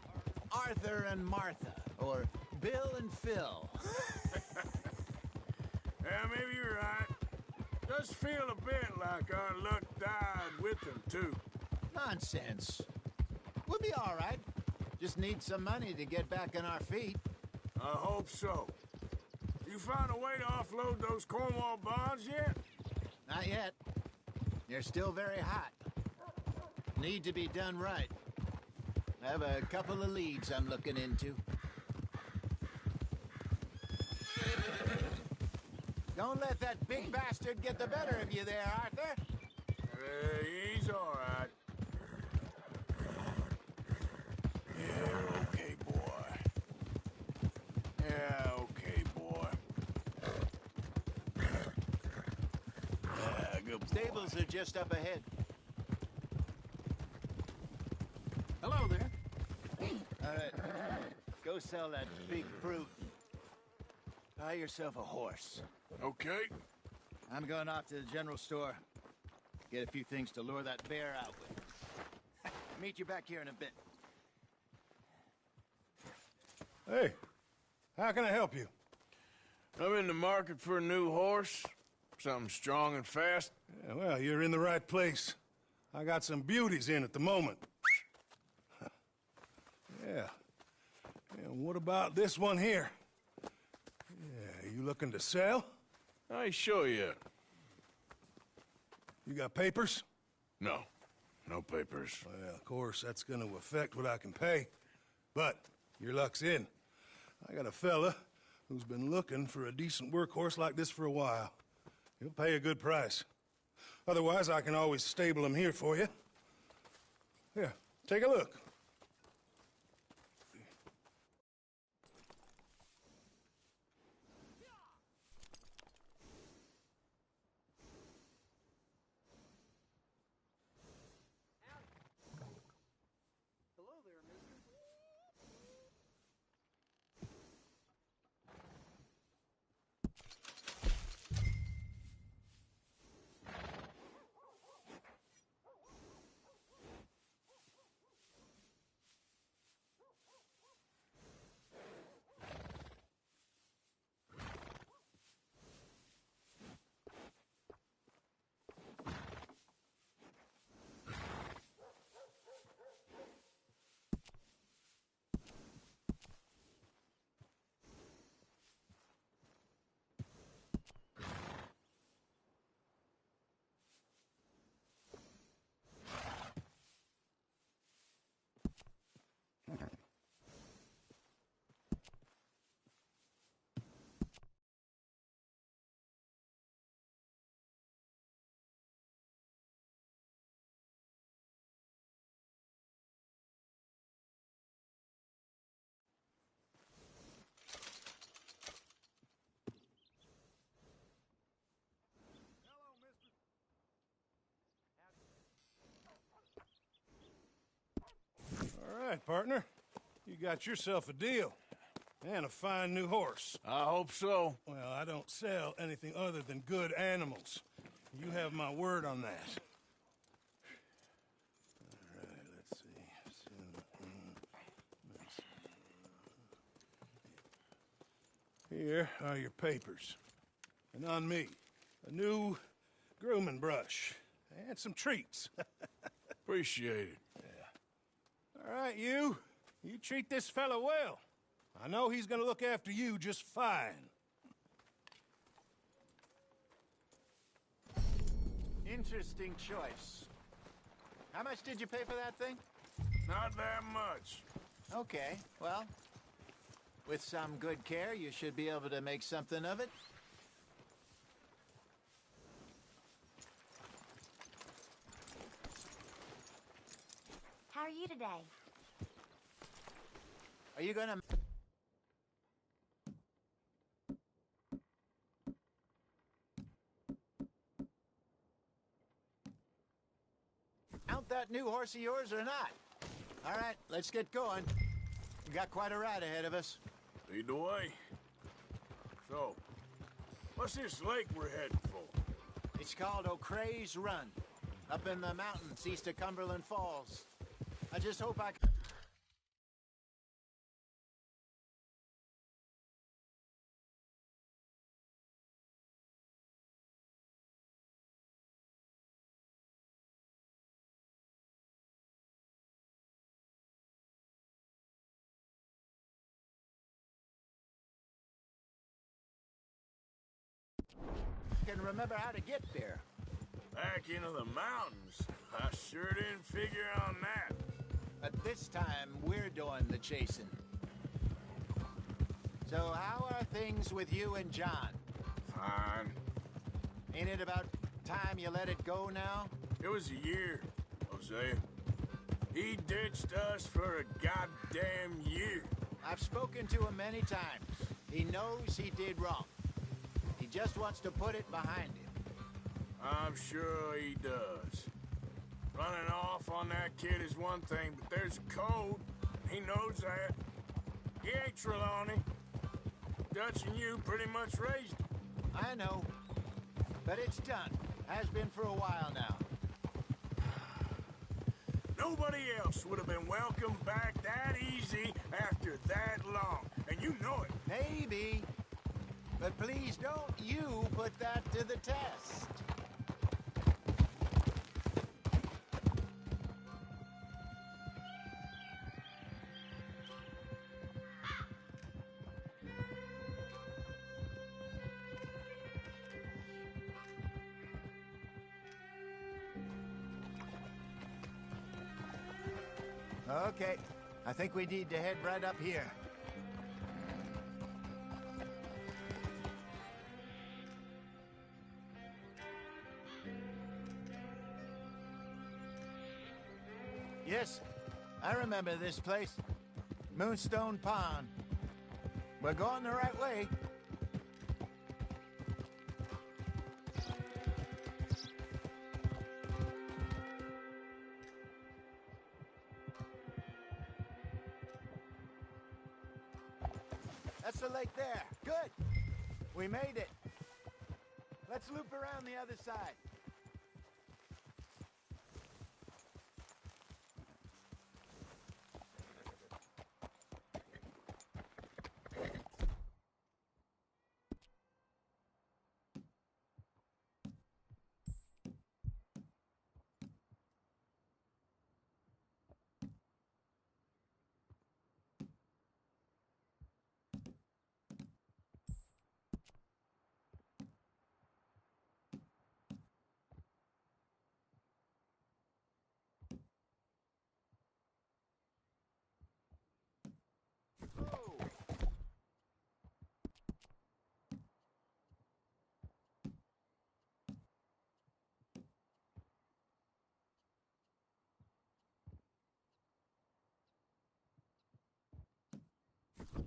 Arthur and Martha, or Bill and Phil. Yeah, maybe you're right. Does feel a bit like our luck died with them, too. Nonsense. We'll be all right. Just need some money to get back on our feet. I hope so. You found a way to offload those Cornwall bonds yet? Not yet. They're still very hot. Need to be done right. I have a couple of leads I'm looking into. Don't let that big bastard get the better of you there, Arthur. He's all right. Yeah, okay, boy. Yeah, okay, boy. Yeah, good boy. Stables are just up ahead. Hello there. All right. Go sell that big brute. Buy yourself a horse. Okay. I'm going off to the general store. Get a few things to lure that bear out with. Meet you back here in a bit. Hey, how can I help you? I'm in the market for a new horse. Something strong and fast. Yeah, well, you're in the right place. I got some beauties in at the moment. Yeah. And what about this one here? Yeah, you looking to sell? I ain't sure yet. You got papers? No. No papers. Well, of course, that's gonna affect what I can pay. But your luck's in. I got a fella who's been looking for a decent workhorse like this for a while. He'll pay a good price. Otherwise, I can always stable him here for you. Here, take a look. right, partner. You got yourself a deal. And a fine new horse. I hope so. Well, I don't sell anything other than good animals. You have my word on that. All right, let's see. Here are your papers. And on me, a new grooming brush. And some treats. Appreciate it. Yeah. All right, you. You treat this fella well. I know he's gonna look after you just fine. Interesting choice. How much did you pay for that thing? Not that much. Okay, well, with some good care, you should be able to make something of it. How are you today? Are you gonna... mount that new horse of yours or not? All right, let's get going. We got quite a ride ahead of us. Lead the way. So, what's this lake we're heading for? It's called O'Creagh's Run, up in the mountains east of Cumberland Falls. I just hope I can... remember how to get there. Back into the mountains? I sure didn't figure on that. But this time, we're doing the chasing. So how are things with you and John? Fine. Ain't it about time you let it go now? It was a year, Hosea. He ditched us for a goddamn year. I've spoken to him many times. He knows he did wrong. He just wants to put it behind him. I'm sure he does. Running off on that kid is one thing, but there's a code. He knows that. He ain't Trelawney. Dutch and you pretty much raised him. I know. But it's done. Has been for a while now. Nobody else would have been welcomed back that easy after that long. And you know it. Maybe. But please don't you put that to the test. Okay, I think we need to head right up here. Yes, I remember this place. Moonstone Pond. We're going the right way. That's the lake there. Good. We made it. Let's loop around the other side.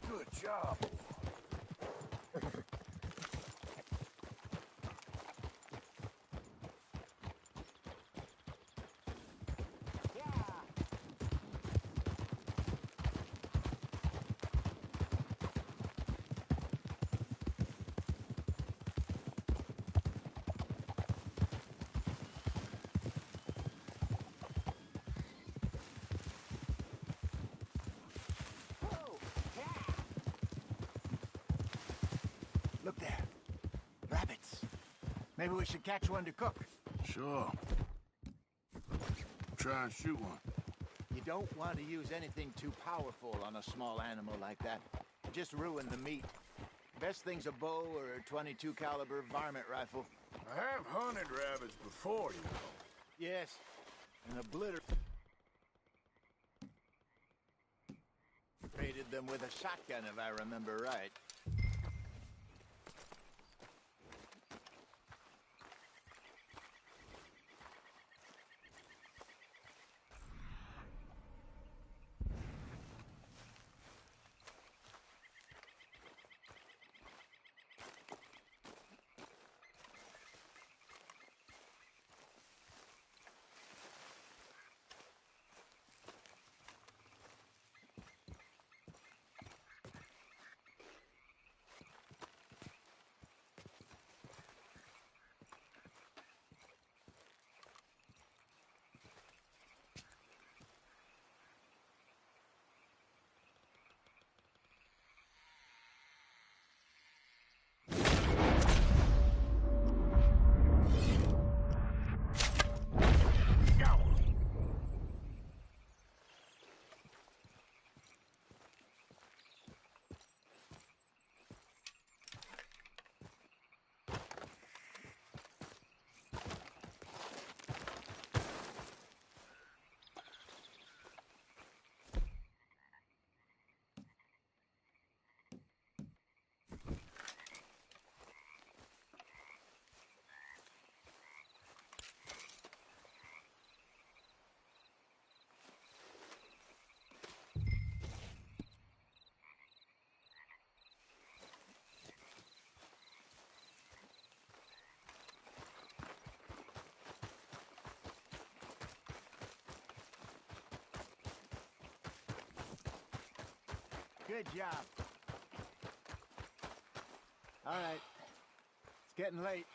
Good job. Maybe we should catch one to cook. Sure. Try and shoot one. You don't want to use anything too powerful on a small animal like that. Just ruin the meat. Best thing's a bow or a 22 caliber varmint rifle. I have hunted rabbits before, you know. Yes, and obliterated them with a shotgun, if I remember right. Good job. All right. It's getting late.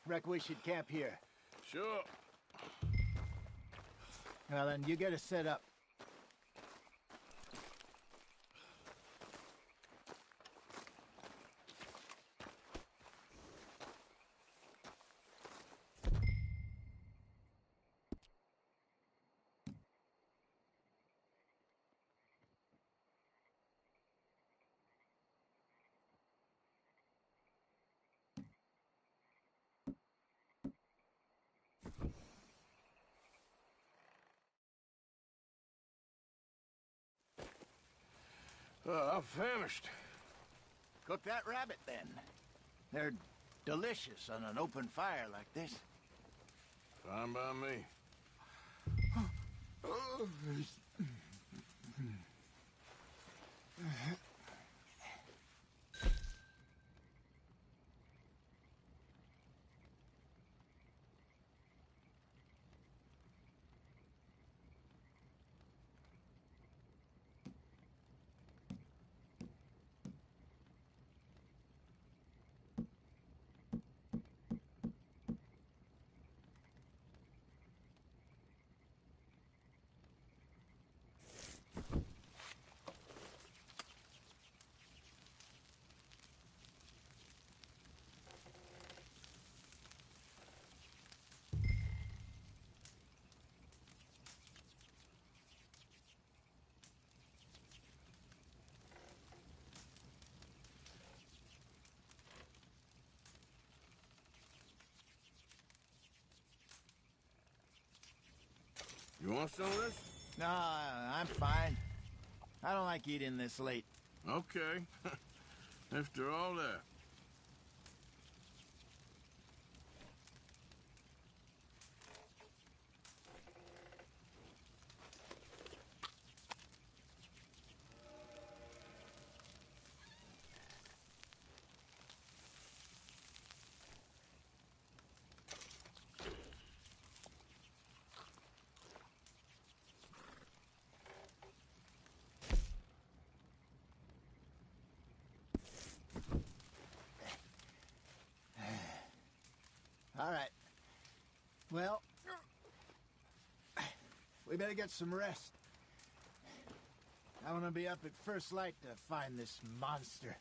Reckon we should camp here. Sure. Well, then, you get us set up. I'm famished. Cook that rabbit, then. They're delicious on an open fire like this. Fine by me. You want some of this? No, I'm fine. I don't like eating this late. Okay. After all that. All right. Well, we better get some rest. I want to be up at first light to find this monster.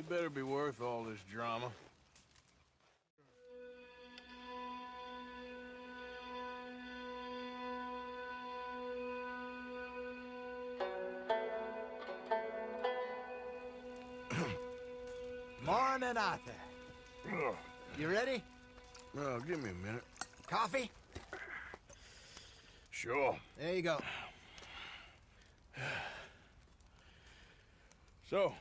better be worth all this drama. Morning, Arthur. You ready? Well, give me a minute. Coffee? Sure. There you go. So,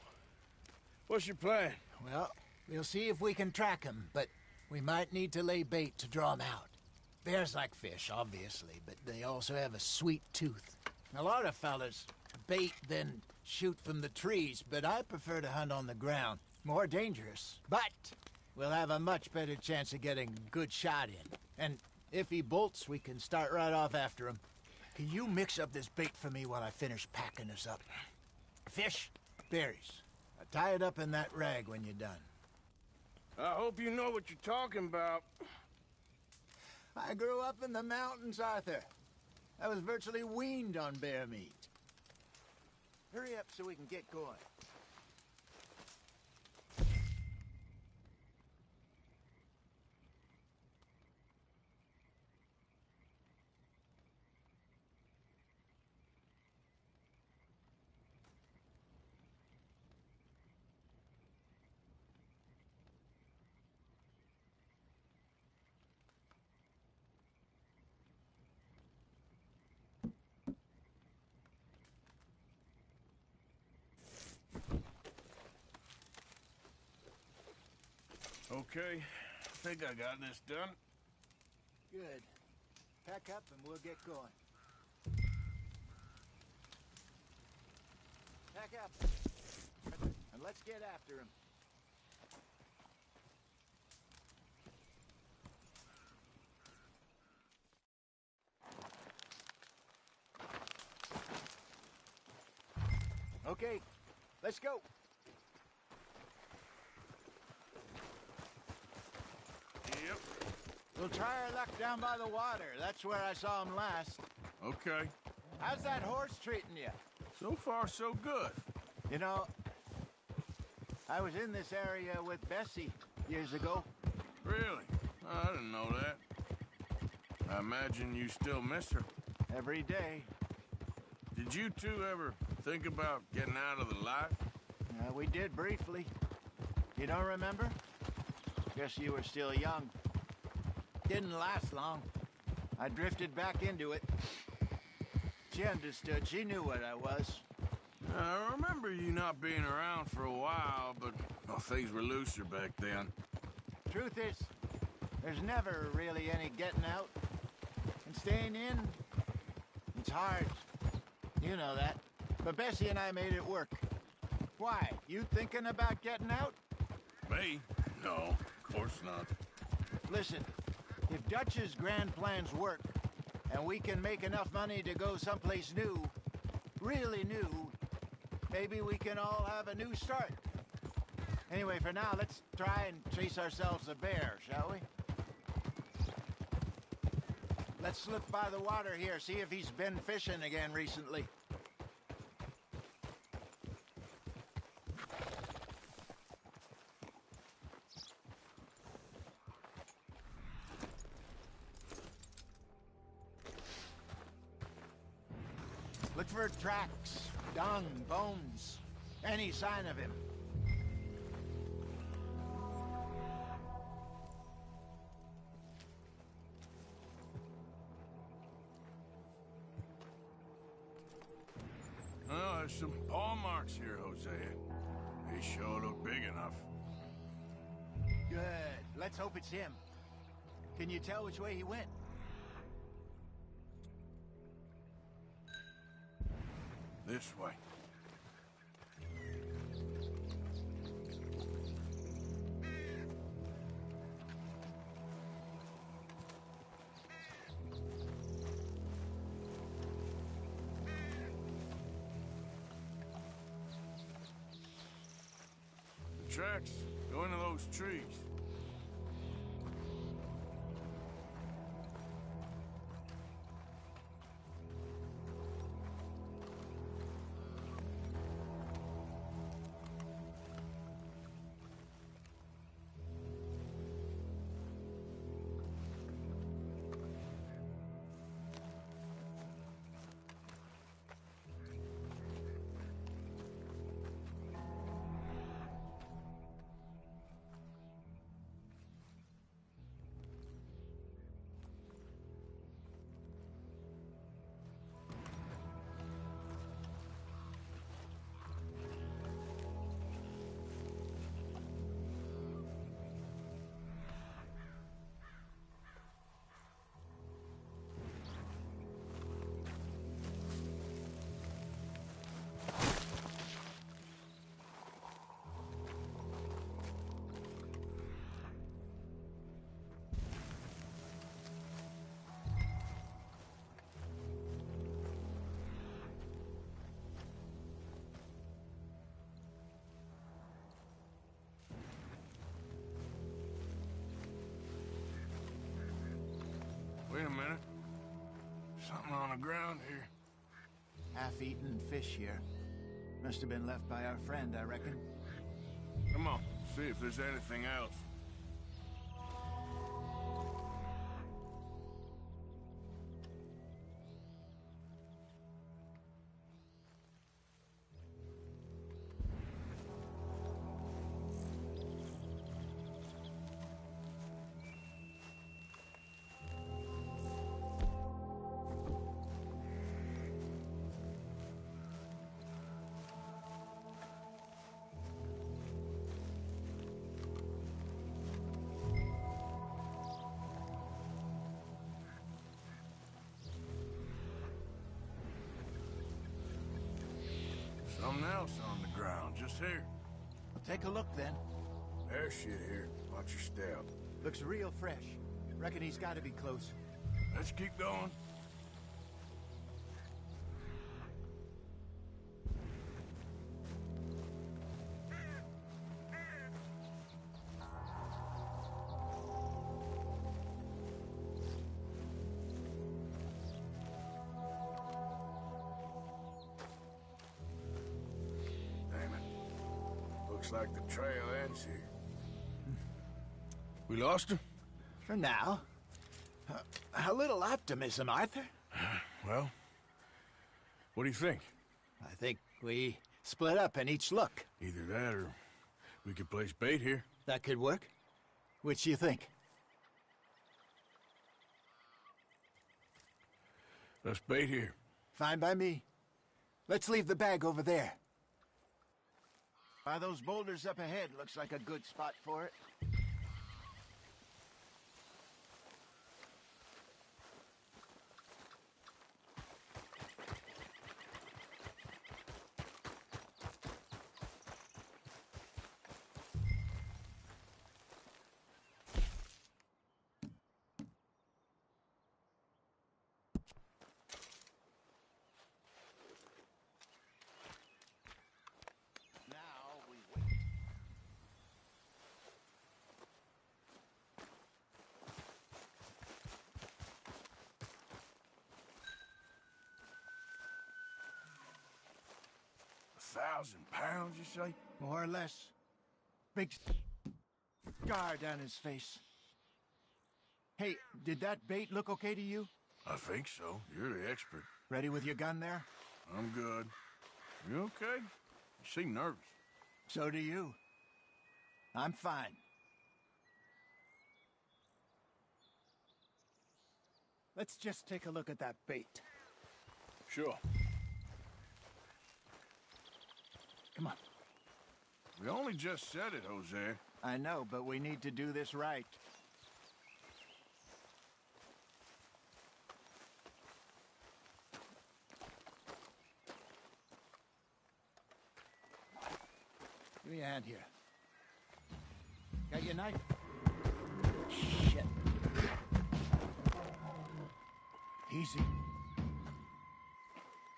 what's your plan? Well, we'll see if we can track him, but we might need to lay bait to draw him out. Bears like fish, obviously, but they also have a sweet tooth. A lot of fellas bait, then shoot from the trees, but I prefer to hunt on the ground. More dangerous. But we'll have a much better chance of getting a good shot in. And if he bolts, we can start right off after him. Can you mix up this bait for me while I finish packing this up? Fish, berries. Tie it up in that rag when you're done. I hope you know what you're talking about. I grew up in the mountains, Arthur. I was virtually weaned on bear meat. Hurry up so we can get going. Okay, I think I got this done. Good. Pack up and we'll get going. Pack up. And let's get after him. Okay, let's go. Yep. We'll try our luck down by the water. That's where I saw him last. Okay. How's that horse treating you? So far, so good. You know, I was in this area with Bessie years ago. Really? I didn't know that. I imagine you still miss her. Every day. Did you two ever think about getting out of the life? We did briefly. You don't remember? Guess you were still young. Didn't last long. I drifted back into it. She understood. She knew what I was. I remember you not being around for a while, but well, things were looser back then. Truth is, there's never really any getting out. And staying in, it's hard. You know that. But Bessie and I made it work. Why? You thinking about getting out? Me? No, of course not. Listen, if Dutch's grand plans work, and we can make enough money to go someplace new, really new, maybe we can all have a new start. Anyway, for now, let's try and chase ourselves a bear, shall we? Let's look by the water here, see if he's been fishing again recently. Look for tracks, dung, bones, any sign of him. Oh, there's some paw marks here, Hosea. They sure look big enough. Good. Let's hope it's him. Can you tell which way he went? This way. The tracks go into those trees. on the ground here. Half-eaten fish here. Must have been left by our friend, I reckon. Come on, see if there's anything else. Something else on the ground, just here. Well, take a look then. There's shit here. Watch your step. Looks real fresh. Reckon he's got to be close. Let's keep going. Looks like the trail ends here. We lost him? For now. A little optimism, Arthur. Well, what do you think? I think we split up and each look. Either that or we could place bait here. That could work. Which do you think? Let's bait here. Fine by me. Let's leave the bag over there. By those boulders up ahead, looks like a good spot for it. £1,000, you say? More or less. Big scar down his face. Hey, did that bait look okay to you? I think so. You're the expert. Ready with your gun there? I'm good. You okay? You seem nervous. So do you. I'm fine. Let's just take a look at that bait. Sure. Come on. We only just said it, Jose. I know, but we need to do this right. Give me a hand here. Got your knife? Shit. Easy.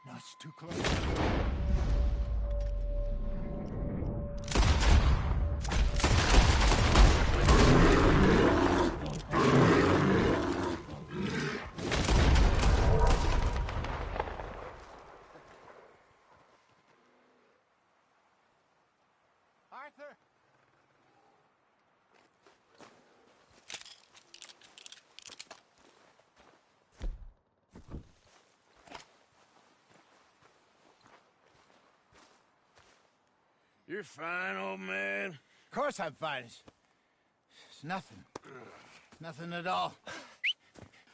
No, it's too close. Arthur! You're fine, old man. Of course I'm fine. It's nothing. Nothing at all.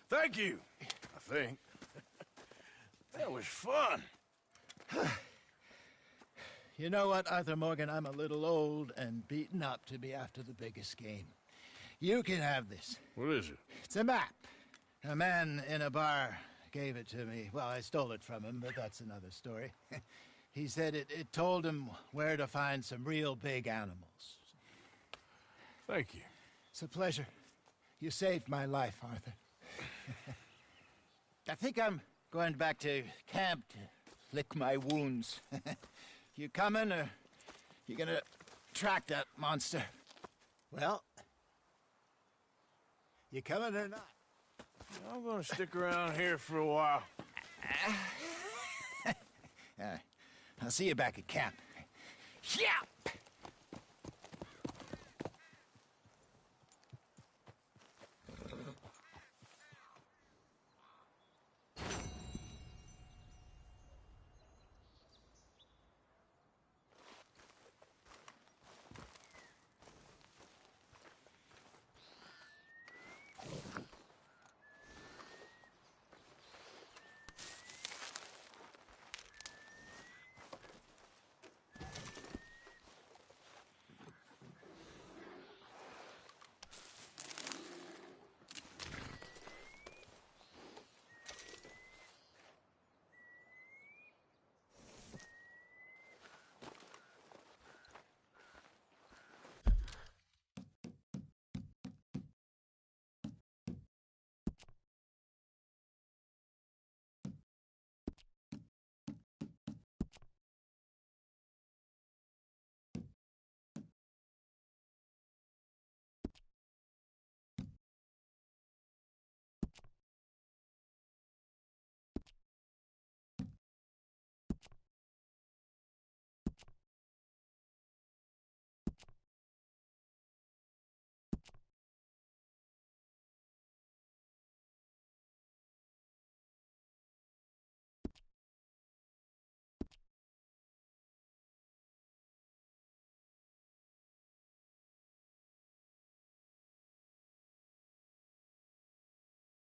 Thank you, I think. That was fun. You know what, Arthur Morgan? I'm a little old and beaten up to be after the biggest game. You can have this. What is it? It's a map. A man in a bar gave it to me. Well, I stole it from him, but that's another story. He said it told him where to find some real big animals. Thank you. It's a pleasure. You saved my life, Arthur. I think I'm going back to camp to lick my wounds. You coming, or you gonna track that monster? Well, you coming or not? I'm gonna stick around here for a while. I'll see you back at camp. Yeah!